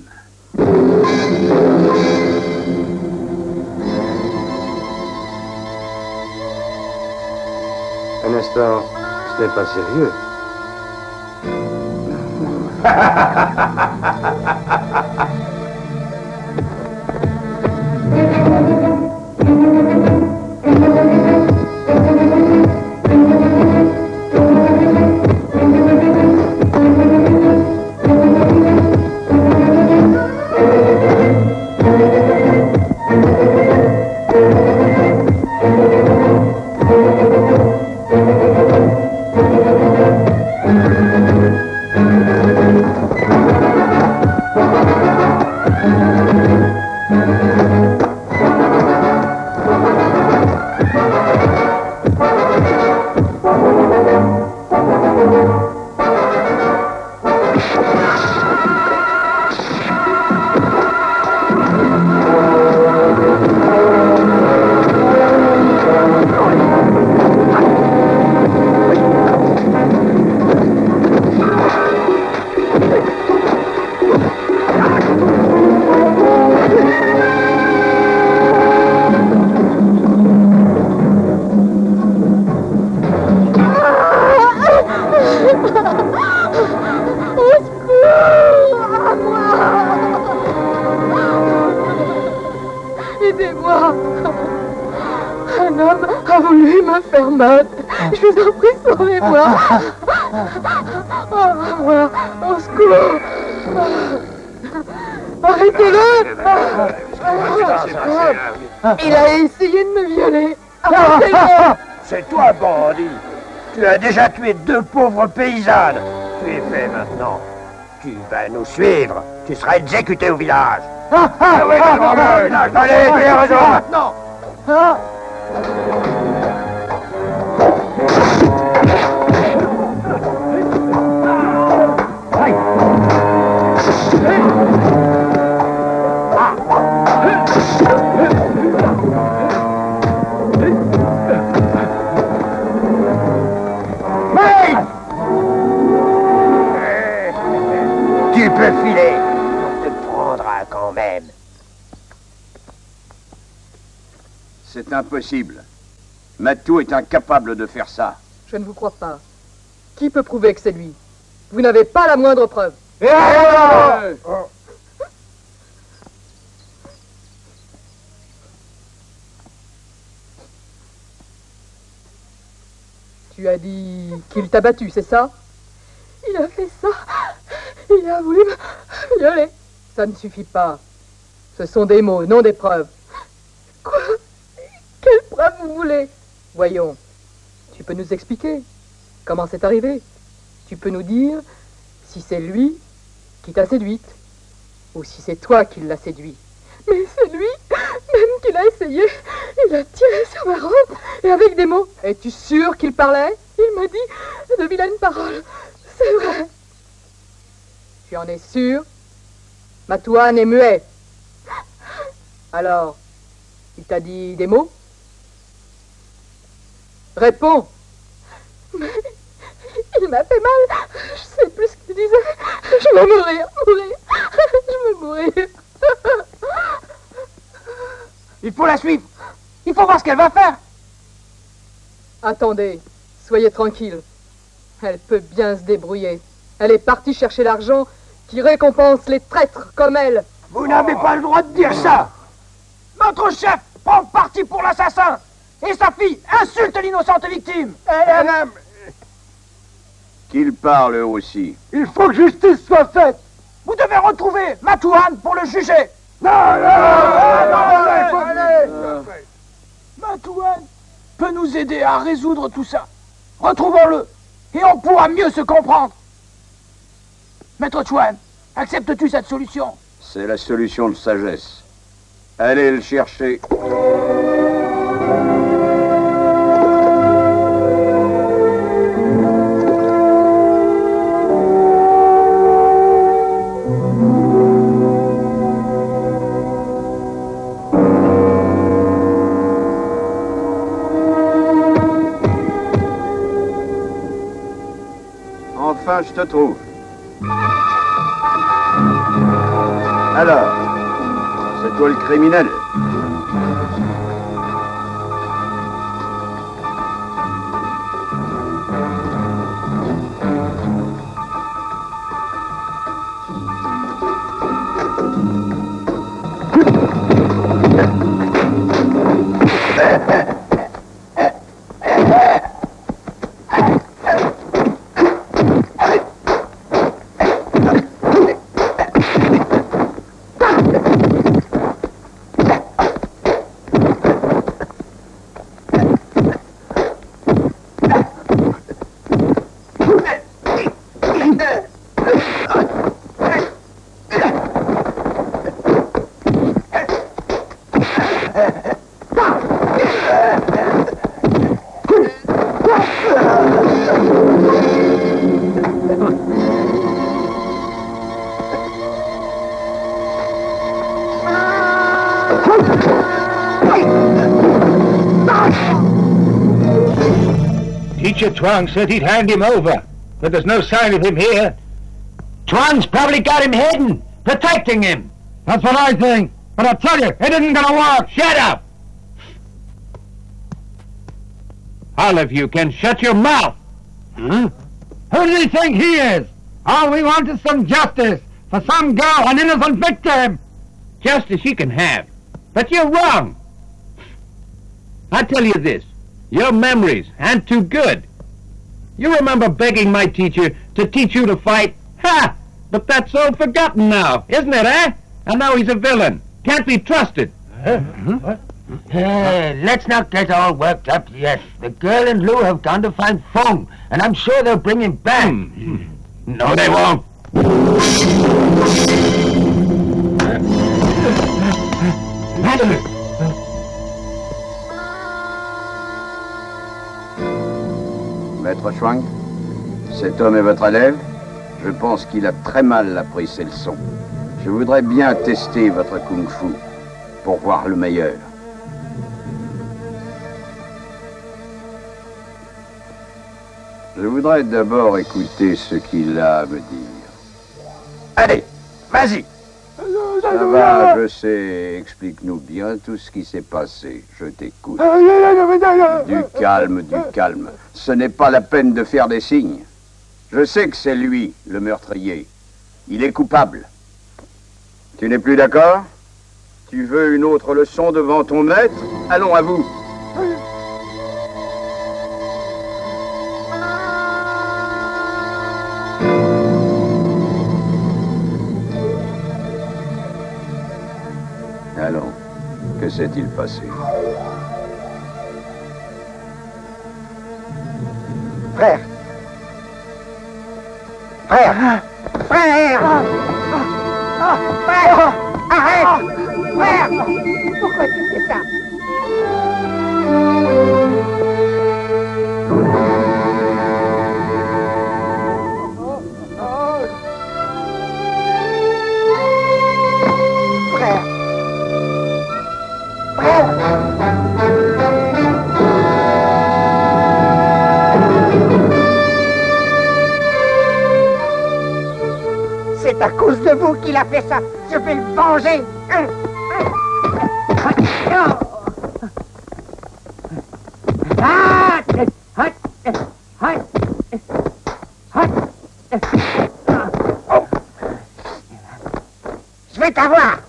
Un instant, ce n'est pas sérieux. Aidez-moi. Un homme a voulu me faire mal. Je vous en prie, sauvez-moi. Oh, moi, au secours. Arrêtez-le. Il a essayé de me violer. Arrêtez-le. C'est toi, bandit. Tu as déjà tué 2 pauvres paysannes. Tu es fait maintenant. Tu vas nous suivre. Tu seras exécuté au village. Allez, tu as raison maintenant. Tu peux filer. On te prendra quand même. C'est impossible. Matou est incapable de faire ça. Je ne vous crois pas. Qui peut prouver que c'est lui? Vous n'avez pas la moindre preuve. Tu as dit qu'il t'a battu, c'est ça? Il a fait ça. Il a voulu me violer. Ça ne suffit pas. Ce sont des mots, non des preuves. Quoi? Quelle preuve vous voulez? Voyons. Tu peux nous expliquer comment c'est arrivé? Tu peux nous dire si c'est lui qui t'a séduite ou si c'est toi qui l'as séduit. Mais c'est lui même qui l'a essayé. Il a tiré sur ma robe et avec des mots. Es-tu sûr qu'il parlait? Il m'a dit de vilaines paroles. C'est vrai. Tu en es sûr? Matouane est muet. Alors, il t'a dit des mots? Réponds. Mais il m'a fait mal. Je sais plus ce qu'il disait. Je vais mourir. Je vais mourir. Il faut la suivre. Il faut voir ce qu'elle va faire. Attendez. Soyez tranquille. Elle peut bien se débrouiller. Elle est partie chercher l'argent qui récompense les traîtres comme elle. Vous n'avez pas le droit de dire ça. Notre chef prend parti pour l'assassin. Et sa fille insulte l'innocente victime. Madame, Qu'il parle aussi. il faut que justice soit faite. Vous devez retrouver Matouane pour le juger. Matouane peut nous aider à résoudre tout ça. Retrouvons-le et on pourra mieux se comprendre. Maître Chouan, acceptes-tu cette solution? C'est la solution de sagesse. Allez le chercher. Enfin, je te trouve. Alors, c'est toi le criminel? Teacher Chuang said he'd hand him over, but there's no sign of him here. Chuang's probably got him hidden, protecting him. That's what I think. But I tell you, it isn't gonna work. Shut up! All of you can shut your mouth. Huh? Who does he think he is? All we want is some justice for some girl, an innocent victim. Justice you can have. But you're wrong. I tell you this, your memories aren't too good. You remember begging my teacher to teach you to fight? Ha! But that's all forgotten now, isn't it, eh? And now he's a villain. Can't be trusted. What? Let's not get all worked up yet. The girl and Lou have gone to find Fong, and I'm sure they'll bring him back. No, they won't. Maître Chuang, cet homme est votre élève? Je pense qu'il a très mal appris ses leçons. Je voudrais bien tester votre kung-fu pour voir le meilleur. Je voudrais d'abord écouter ce qu'il a à me dire. Allez, vas-y! Ça va, je sais. Explique-nous bien tout ce qui s'est passé. Je t'écoute. Du calme, du calme. Ce n'est pas la peine de faire des signes. Je sais que c'est lui, le meurtrier. Il est coupable. Tu n'es plus d'accord? Tu veux une autre leçon devant ton maître? Allons à vous. Allons, que s'est-il passé? Frère! Frère! Frère! Frère! Arrête! Frère! Pourquoi tu fais ça? Frère! C'est à cause de vous qu'il a fait ça. Je vais le venger. Je vais t'avoir.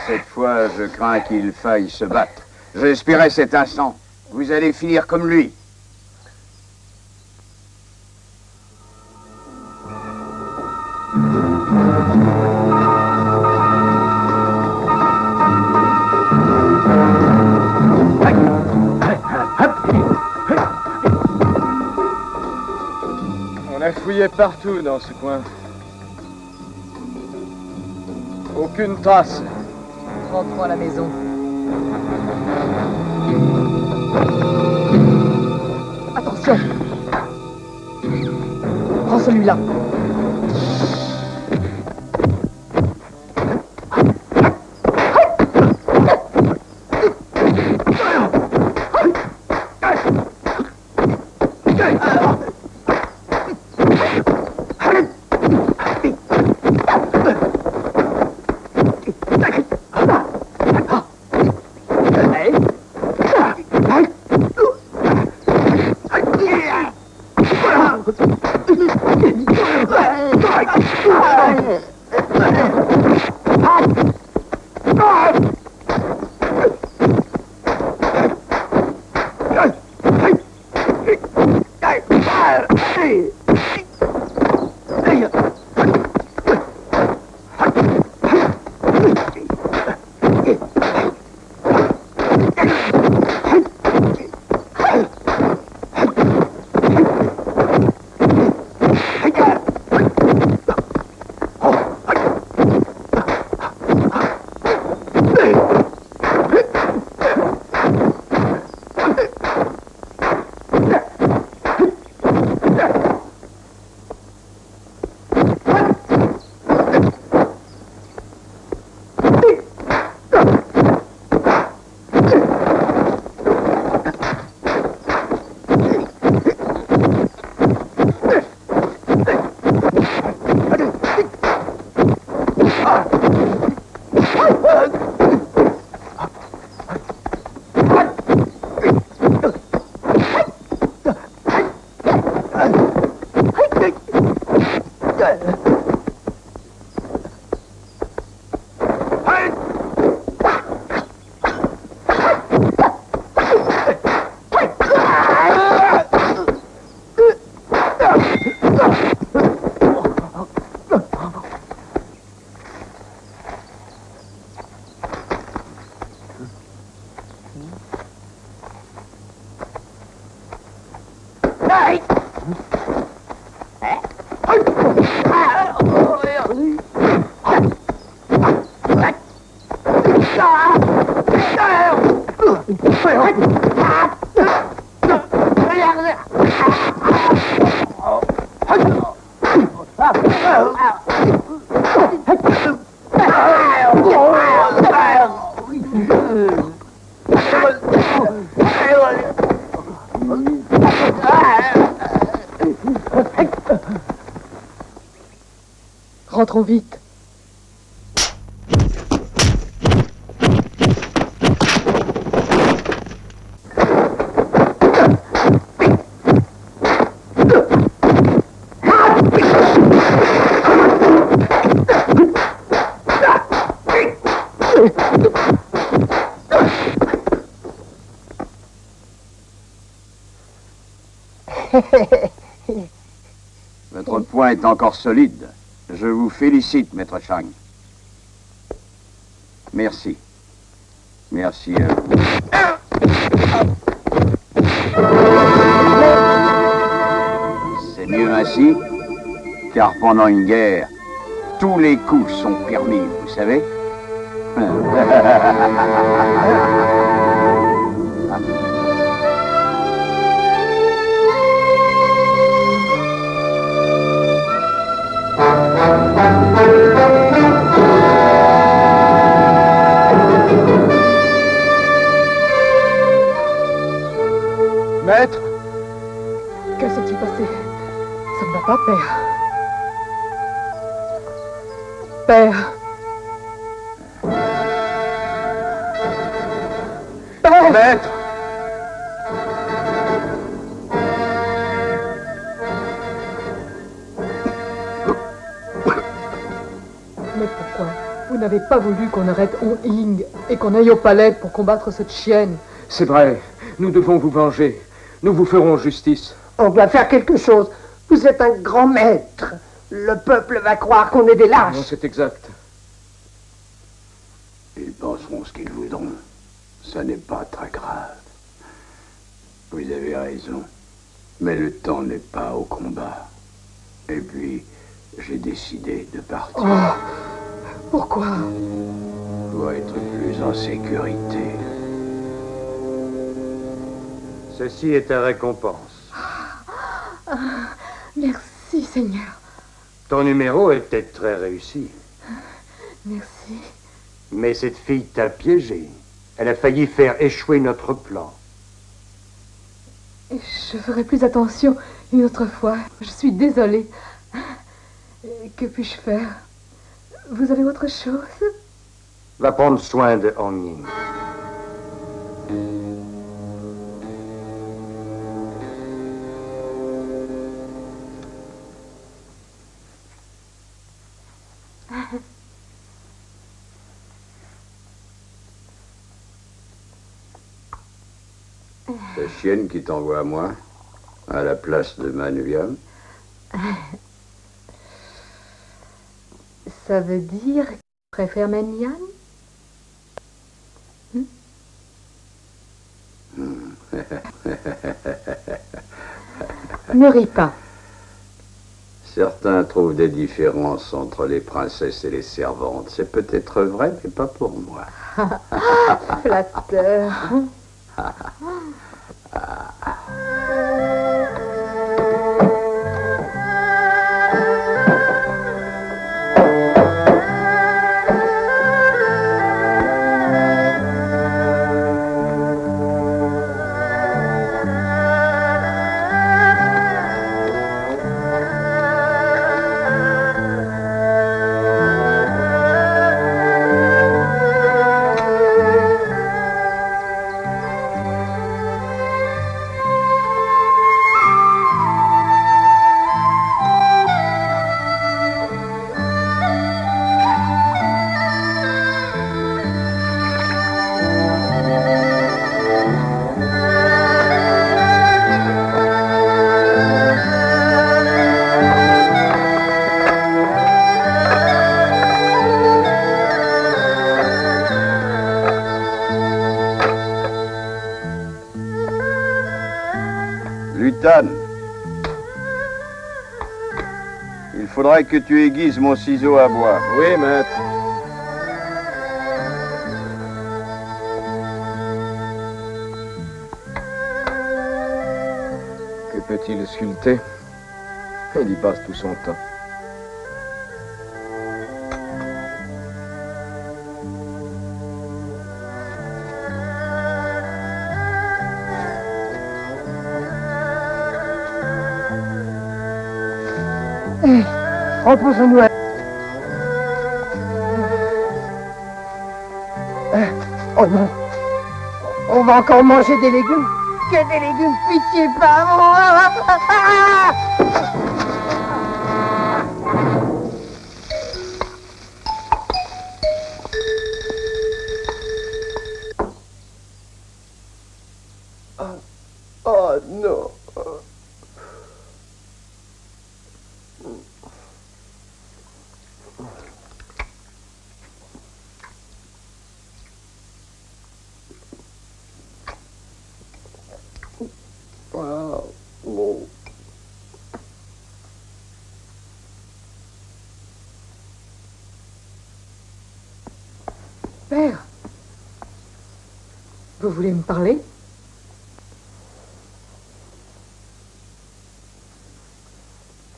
Cette fois, je crains qu'il faille se battre. J'espérais cet instant. Vous allez finir comme lui. On a fouillé partout dans ce coin. Aucune trace. Rentrons à la maison. Attention! Prends celui-là. Rentrons vite. Votre poing est encore solide. Je vous félicite, maître Chang. Merci. Merci à vous. C'est mieux ainsi, car pendant une guerre, tous les coups sont permis, vous savez. Maître! Que s'est-il passé? Ça ne va pas, père. Père! Père! Maître! Mais pourquoi vous n'avez pas voulu qu'on arrête On Ying et qu'on aille au palais pour combattre cette chienne? C'est vrai, nous devons vous venger. Nous vous ferons justice. On doit faire quelque chose. Vous êtes un grand maître. Le peuple va croire qu'on est des lâches. Non, c'est exact. Ils penseront ce qu'ils voudront. Ça n'est pas très grave. Vous avez raison. Mais le temps n'est pas au combat. Et puis, j'ai décidé de partir. Oh, pourquoi? Pour être plus en sécurité. Ceci est ta récompense. Merci, Seigneur. Ton numéro était très réussi. Merci. Mais cette fille t'a piégé. Elle a failli faire échouer notre plan. Je ferai plus attention une autre fois. Je suis désolée. Que puis-je faire? Vous avez autre chose? Va prendre soin de Hong Ying. La chienne qui t'envoie à moi, à la place de Manuya. Ça veut dire que tu préfères Menyan? Ne ris pas. Certains trouvent des différences entre les princesses et les servantes. C'est peut-être vrai, mais pas pour moi. Flatteur. Capitaine, il faudrait que tu aiguises mon ciseau à bois. Oui, maître. Que peut-il sculpter? Il y passe tout son temps. Reposons-nous. Oh non. On va encore manger des légumes. Que des légumes, pitié, pas moi. Oh non. Père, vous voulez me parler?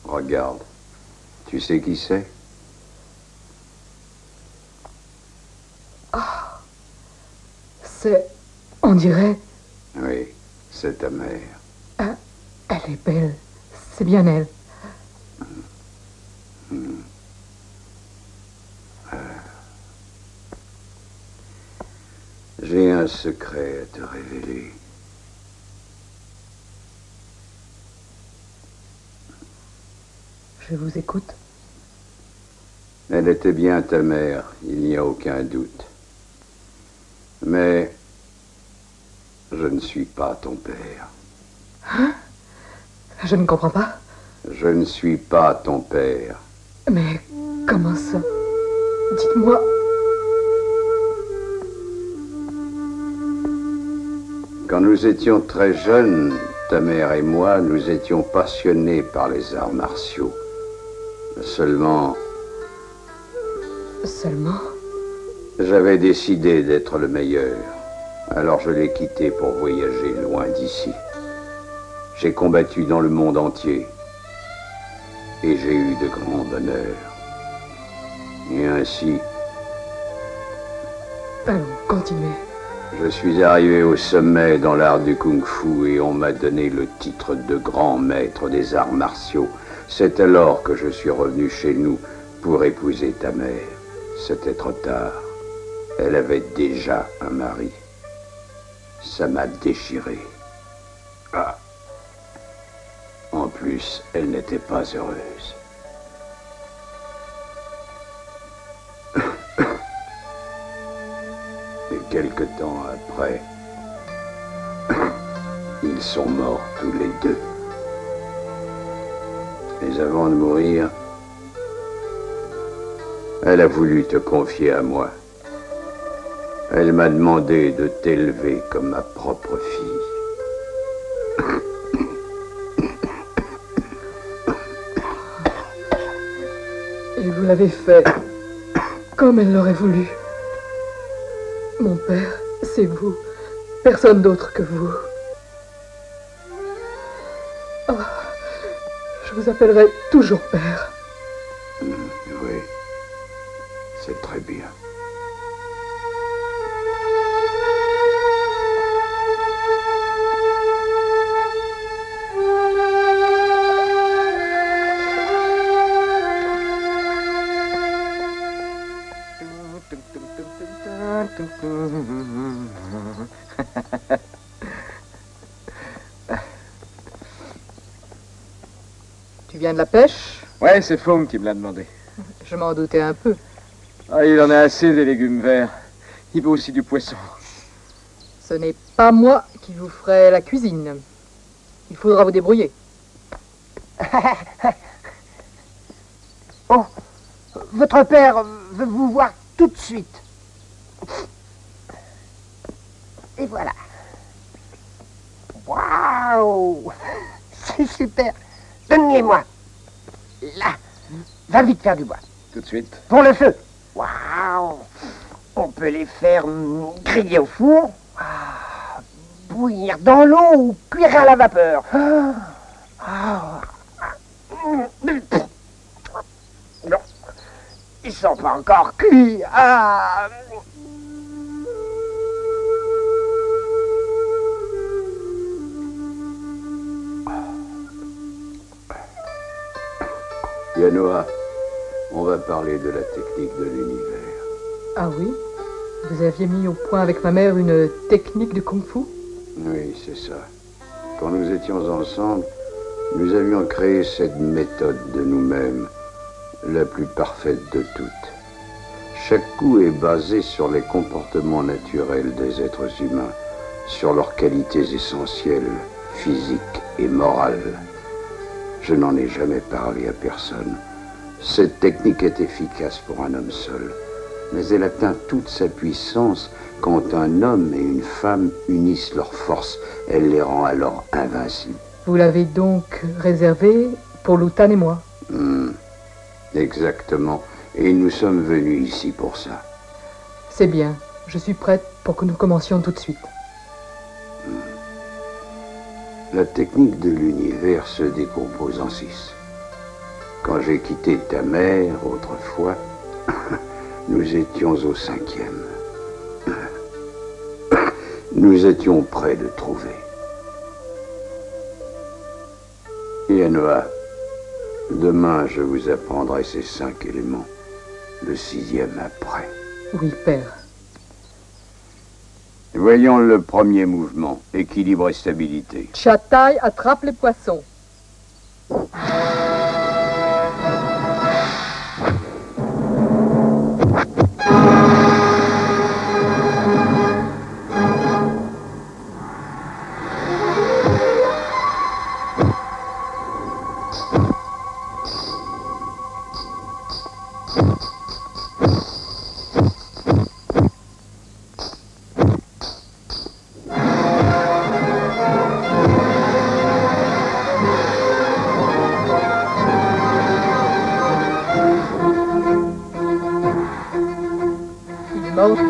Regarde. Tu sais qui c'est? Ah, c'est... on dirait... Oui, c'est ta mère. Elle est belle. C'est bien elle. J'ai un secret à te révéler. Je vous écoute. Elle était bien ta mère, il n'y a aucun doute. Mais je ne suis pas ton père. Hein? Je ne comprends pas. Je ne suis pas ton père. Mais comment ça? Dites-moi. Quand nous étions très jeunes, ta mère et moi, nous étions passionnés par les arts martiaux. Seulement, j'avais décidé d'être le meilleur. Alors je l'ai quitté pour voyager loin d'ici. J'ai combattu dans le monde entier. Et j'ai eu de grands bonheurs. Et ainsi... Allons, continuez. Je suis arrivé au sommet dans l'art du kung-fu et on m'a donné le titre de grand maître des arts martiaux. C'est alors que je suis revenu chez nous pour épouser ta mère. C'était trop tard. Elle avait déjà un mari. Ça m'a déchiré. Ah. En plus, elle n'était pas heureuse. Et quelque temps après, ils sont morts tous les deux. Mais avant de mourir, elle a voulu te confier à moi. Elle m'a demandé de t'élever comme ma propre fille. Et vous l'avez fait comme elle l'aurait voulu. Mon père, c'est vous. Personne d'autre que vous. Oh, je vous appellerai toujours père. Oui, c'est très bien. Tu viens de la pêche? Ouais, c'est Faume qui me l'a demandé. Je m'en doutais un peu. Ah, il en a assez des légumes verts. Il veut aussi du poisson. Ce n'est pas moi qui vous ferai la cuisine. Il faudra vous débrouiller. Oh, votre père veut vous voir tout de suite. Et voilà. Waouh! C'est super. Donne-les-moi. Là. Va vite faire du bois. Tout de suite. Pour le feu. Waouh. On peut les faire griller au four, bouillir dans l'eau ou cuire à la vapeur. Non, ils sont pas encore cuits. Yanoa, on va parler de la technique de l'univers. Ah oui? Vous aviez mis au point avec ma mère une technique de kung-fu? Oui, c'est ça. Quand nous étions ensemble, nous avions créé cette méthode de nous-mêmes, la plus parfaite de toutes. Chaque coup est basé sur les comportements naturels des êtres humains, sur leurs qualités essentielles, physiques et morales. Je n'en ai jamais parlé à personne. Cette technique est efficace pour un homme seul, mais elle atteint toute sa puissance quand un homme et une femme unissent leurs forces. Elle les rend alors invincibles. Vous l'avez donc réservé pour Lutan et moi? Exactement. Et nous sommes venus ici pour ça. C'est bien. Je suis prête pour que nous commencions tout de suite. La technique de l'univers se décompose en 6. Quand j'ai quitté ta mère autrefois, nous étions au 5e. Nous étions près de trouver. Yanoa, demain je vous apprendrai ces 5 éléments. Le 6e après. Oui, père. Voyons le premier mouvement, équilibre et stabilité. Chataille attrape les poissons.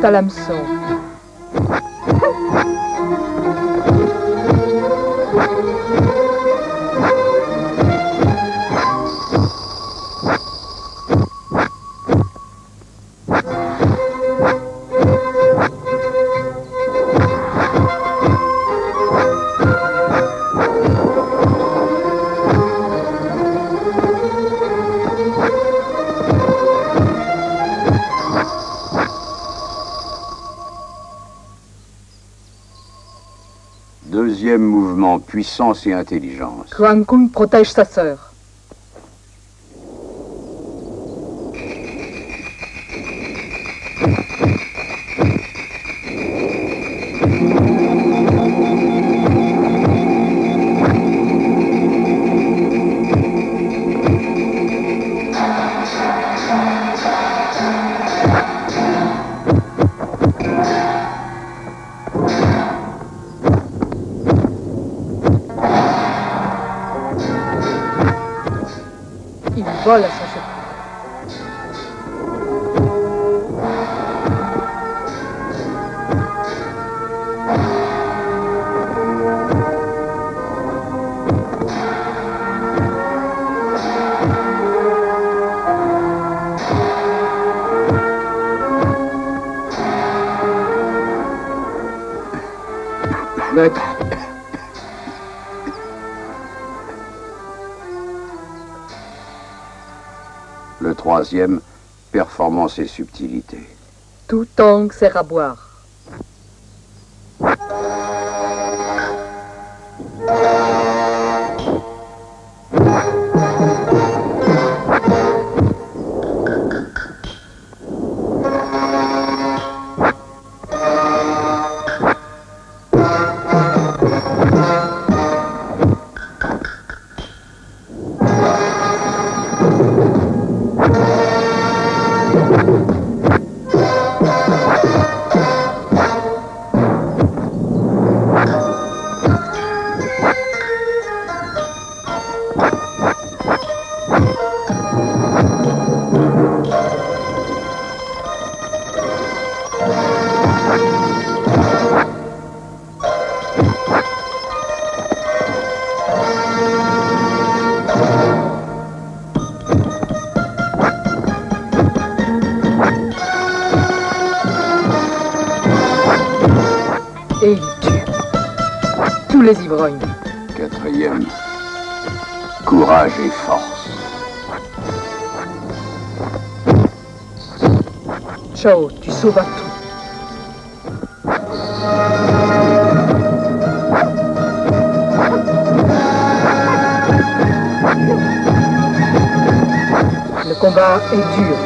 À l'hameçon. Deuxième mouvement, puissance et intelligence. Kuan Kun protège sa sœur. Vole à son secours. Maître. Le troisième, performance et subtilité. Tout angle sert à boire. Et il tue. Tous les ivrognes. 4e. Courage et force. Chao, tu sauvas tout. Le combat est dur.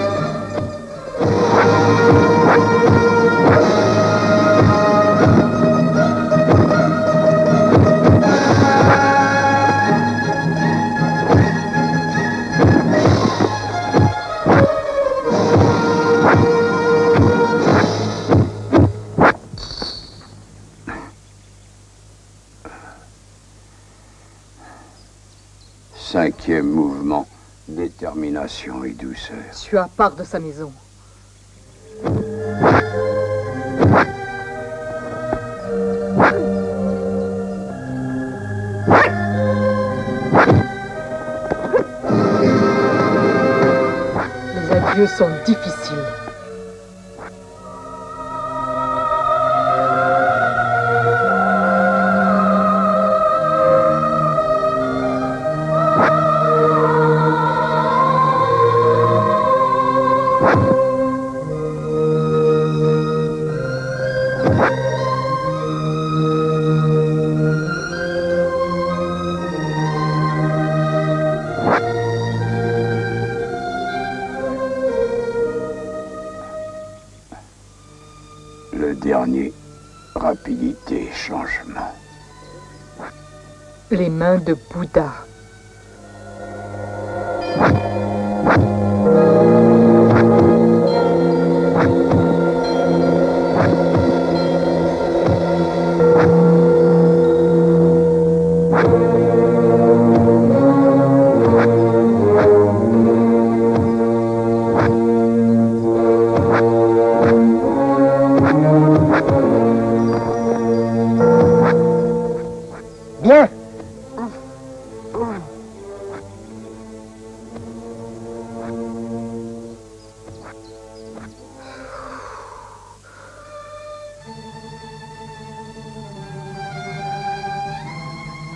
Cinquième mouvement, détermination et douceur. Tu as part de sa maison. Les adieux sont difficiles. Le dernier, rapidité, changement. Les mains de Bouddha. Bien.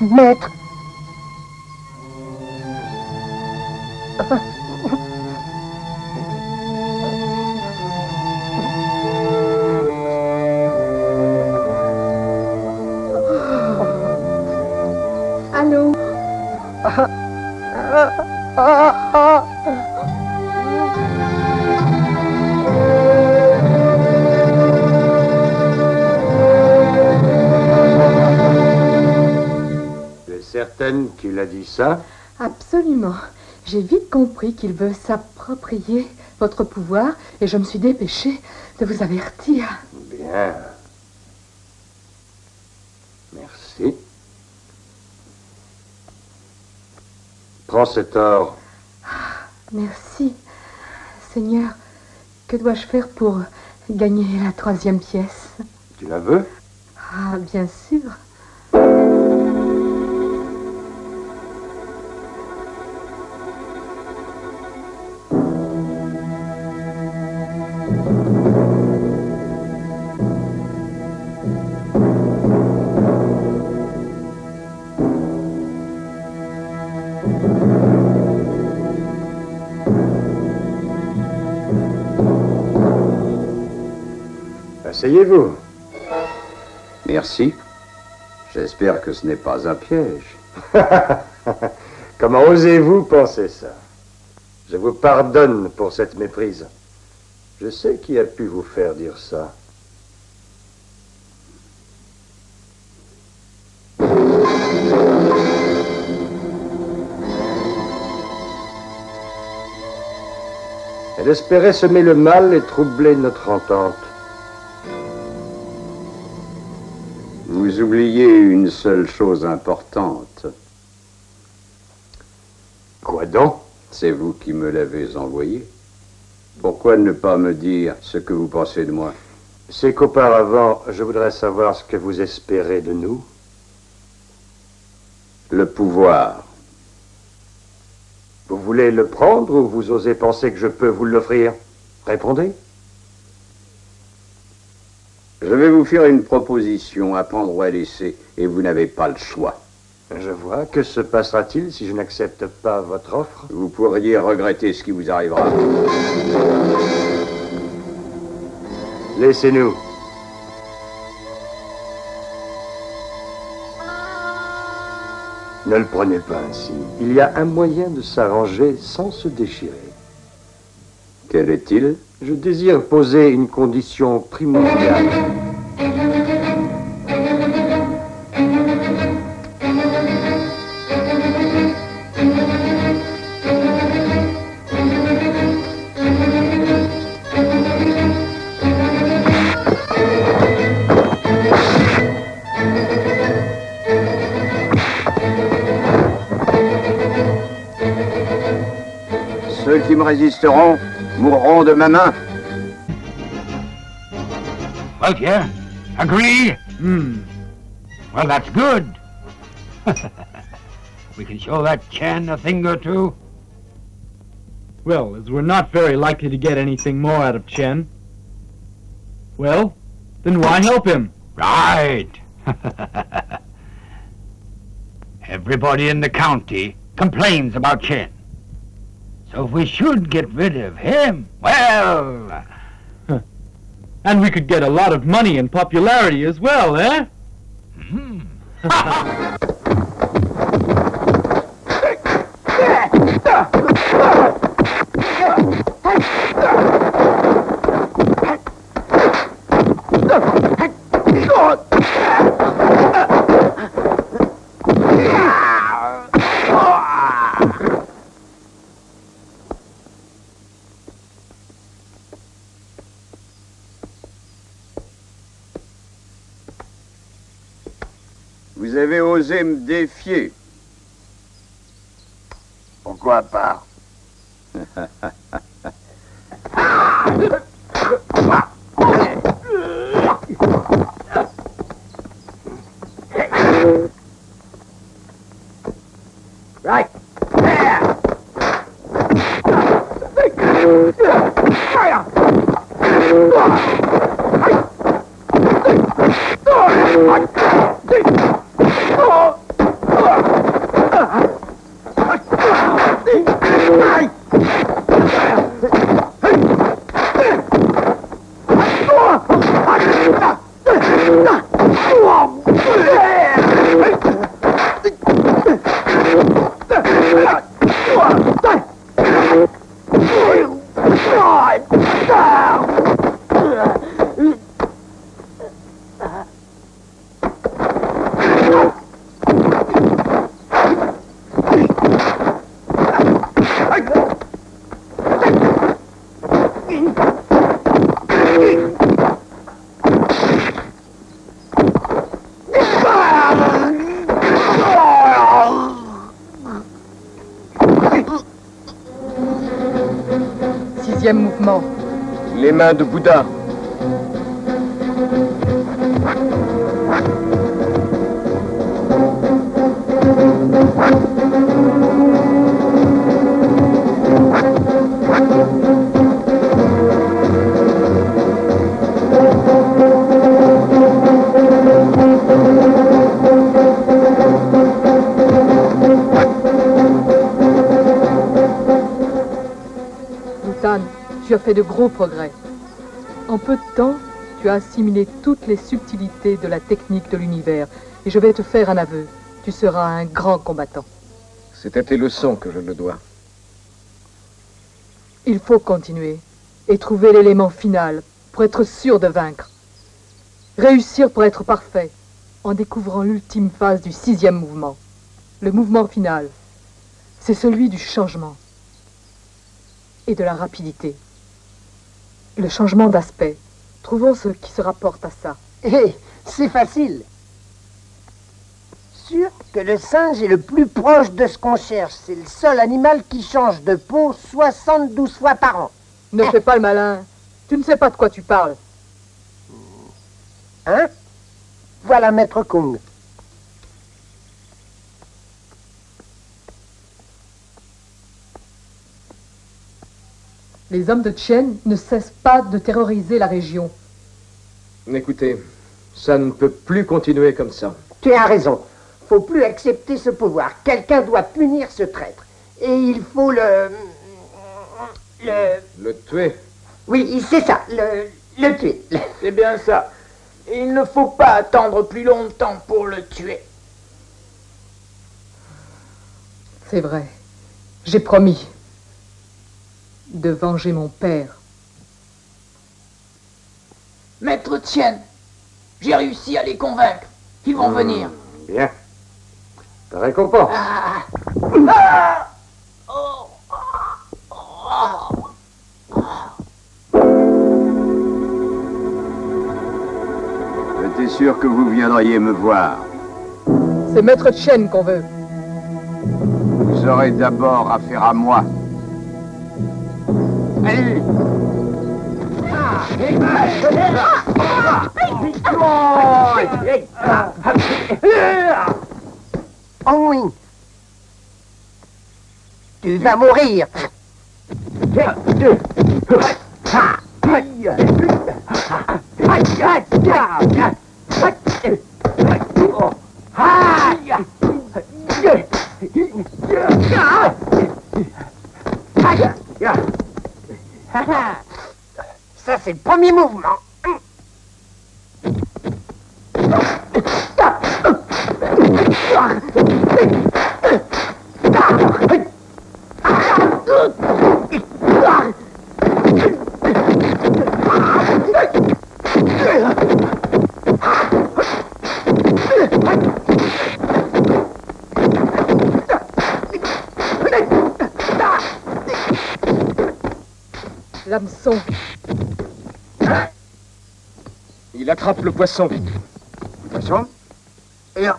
Maître. Allô? Tu es certaine qu'il a dit ça? Absolument. J'ai vite compris qu'il veut s'approprier votre pouvoir et je me suis dépêchée de vous avertir. Bien. Merci. Prends cet or. Merci. Seigneur, que dois-je faire pour gagner la 3e pièce? Tu la veux? Ah, bien sûr. Asseyez-vous. Merci. J'espère que ce n'est pas un piège. Comment osez-vous penser ça? Je vous pardonne pour cette méprise. Je sais qui a pu vous faire dire ça. Elle espérait semer le mal et troubler notre entente. Vous oubliez une seule chose importante. Quoi donc? C'est vous qui me l'avez envoyé. Pourquoi ne pas me dire ce que vous pensez de moi? C'est qu'auparavant, je voudrais savoir ce que vous espérez de nous. Le pouvoir. Vous voulez le prendre ou vous osez penser que je peux vous l'offrir? Répondez. Je vais vous faire une proposition à prendre ou à laisser, et vous n'avez pas le choix. Je vois. Que se passera-t-il si je n'accepte pas votre offre? Vous pourriez regretter ce qui vous arrivera. Laissez-nous. Ne le prenez pas ainsi. Il y a un moyen de s'arranger sans se déchirer. Quel est-il? Je désire poser une condition primordiale. Ceux qui me résisteront mourront de ma main. Well, yeah. Agree? Well, that's good. We can show that Chen a thing or two. Well, as we're not very likely to get anything more out of Chen, well, then why help him? Right. Everybody in the county complains about Chen. So if we should get rid of him, well... And we could get a lot of money and popularity as well, eh? Vous avez osé me défier. Pourquoi pas? Right. Sixième mouvement. Les mains de Bouddha. Tu as fait de gros progrès. En peu de temps, tu as assimilé toutes les subtilités de la technique de l'univers. Et je vais te faire un aveu. Tu seras un grand combattant. C'est à tes leçons que je le dois. Il faut continuer et trouver l'élément final pour être sûr de vaincre. Réussir pour être parfait en découvrant l'ultime phase du sixième mouvement. Le mouvement final, c'est celui du changement et de la rapidité. Le changement d'aspect. Trouvons ce qui se rapporte à ça. Hé, c'est facile. Sûr que le singe est le plus proche de ce qu'on cherche. C'est le seul animal qui change de peau 72 fois par an. Ne fais pas le malin. Tu ne sais pas de quoi tu parles. Hein? Voilà Maître Kung. Les hommes de Chen ne cessent pas de terroriser la région. Écoutez, ça ne peut plus continuer comme ça. Tu as raison. Faut plus accepter ce pouvoir. Quelqu'un doit punir ce traître. Et il faut le tuer. Oui, c'est ça, le tuer. C'est bien ça. Il ne faut pas attendre plus longtemps pour le tuer. C'est vrai. J'ai promis de venger mon père. Maître Tien, j'ai réussi à les convaincre. Ils vont venir. Bien. Ta récompense. J'étais sûr que vous viendriez me voir. C'est Maître Tien qu'on veut. Vous aurez d'abord affaire à moi. Allez! Oh oui. Tu vas mourir. Ça, c'est le premier mouvement. L'hameçon. Il attrape le poisson. Poisson? Et là.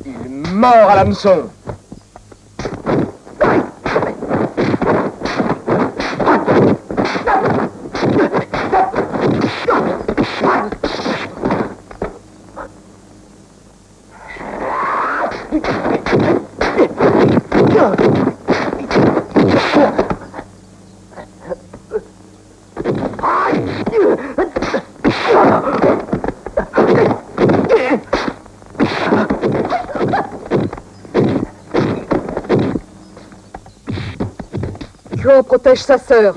Il est mort à l'hameçon. Juan protège sa sœur.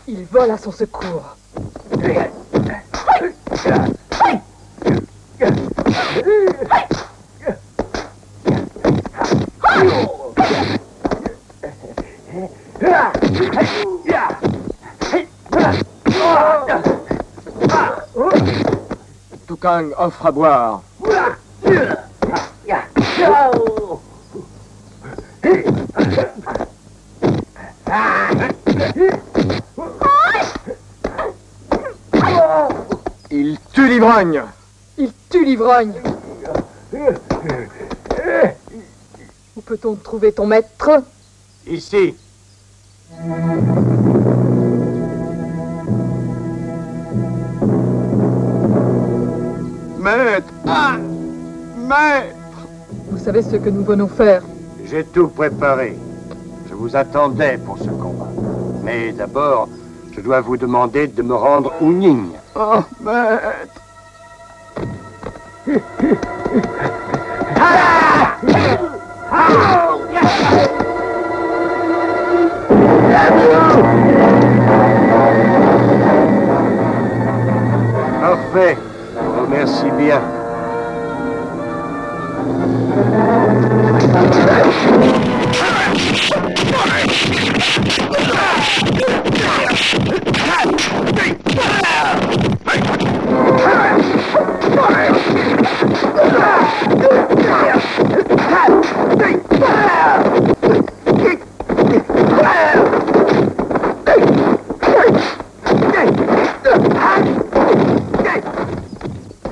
Il vole à son secours. Tukang offre à boire. Il tue l'ivrogne. Il tue l'ivrogne. Où peut-on trouver ton maître? Ici. Maître! Ah! Maître! Vous savez ce que nous venons faire? J'ai tout préparé. Je vous attendais pour ce combat. Mais d'abord, je dois vous demander de me rendre Ounyin. Oh, maître! Parfait. Remercie bien.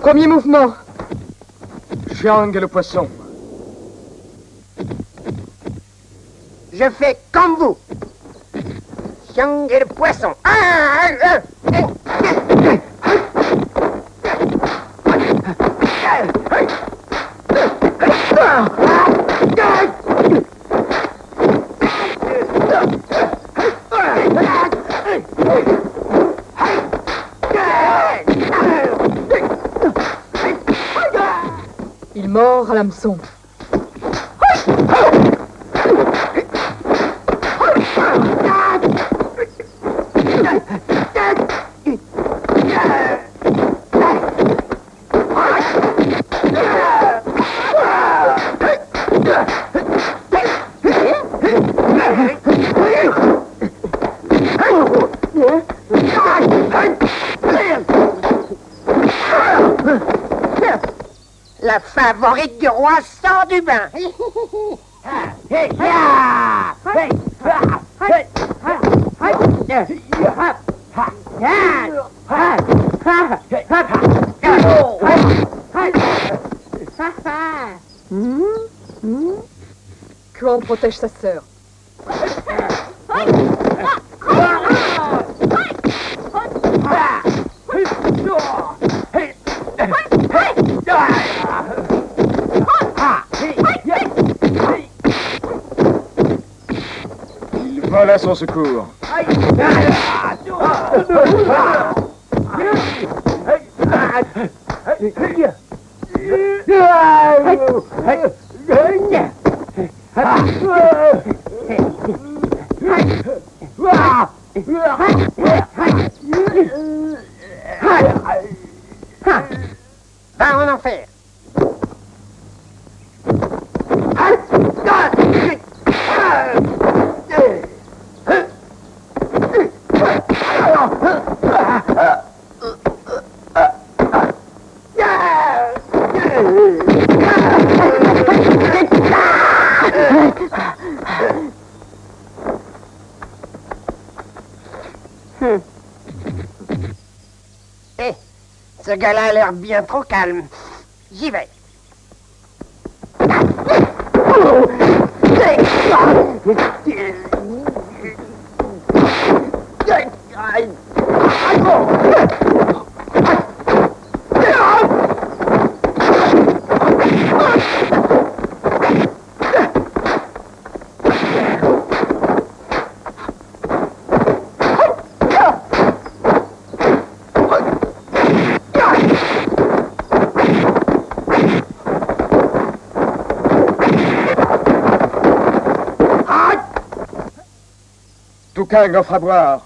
Premier mouvement. Chiang et le poisson. Je fais comme vous. Chiang et le poisson. Il mord à l'hameçon. La favorite du roi sort du bain. Kuan protège sa sœur. Il vole à son secours. Va en enfer. Ce gars-là a l'air bien trop calme. J'y vais. Touquin offre à boire.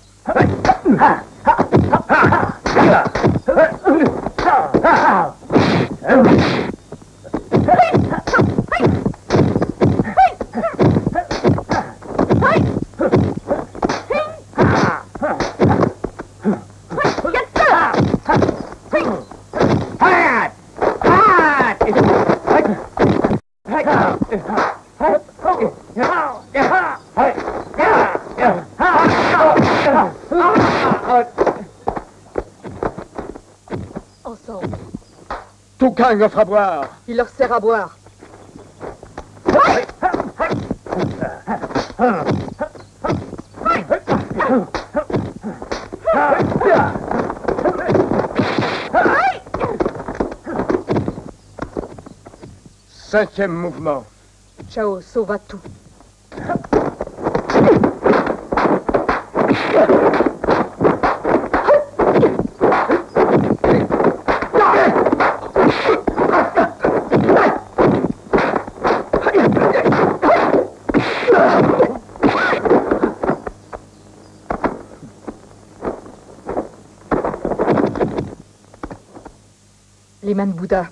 Ensemble. Touquin offre à boire. Il leur sert à boire. Cinquième mouvement. Chao sauva tout. Liman Bouddha.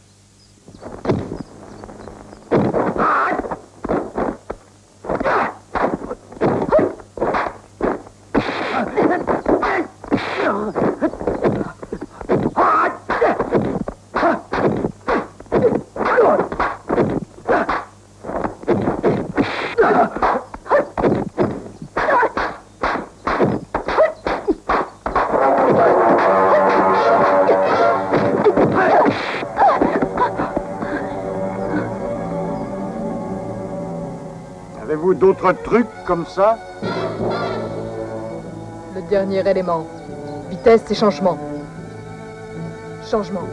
Avez-vous d'autres trucs comme ça? Le dernier élément. Vitesse et changement. Changement.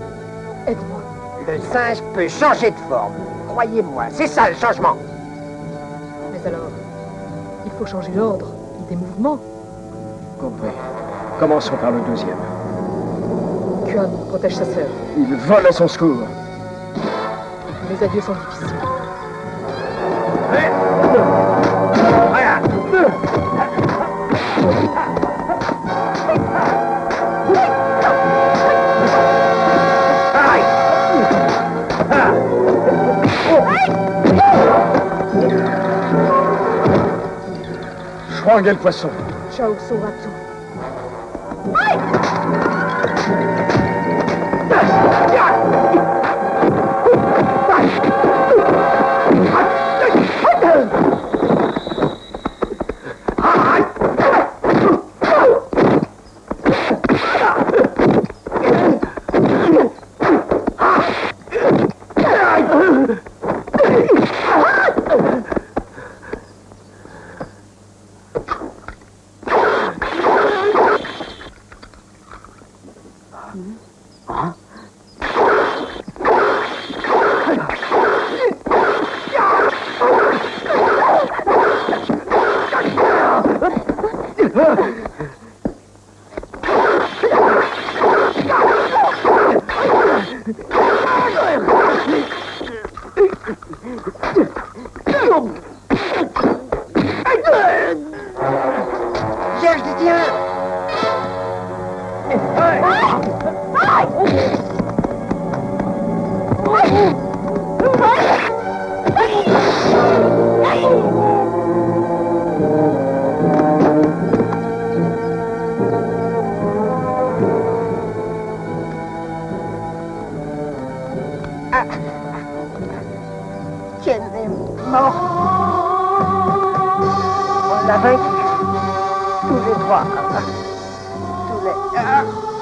Aide-moi. Le singe peut changer de forme. Croyez-moi, c'est ça le changement. Mais alors, il faut changer l'ordre des mouvements. Compris. Commençons par le deuxième. Kuan protège sa sœur. Il vole à son secours. Les adieux sont difficiles. Schwang et le poisson. Chao Soratsu. Tien est mort. On l'a vaincu. Tous les trois. Tous les...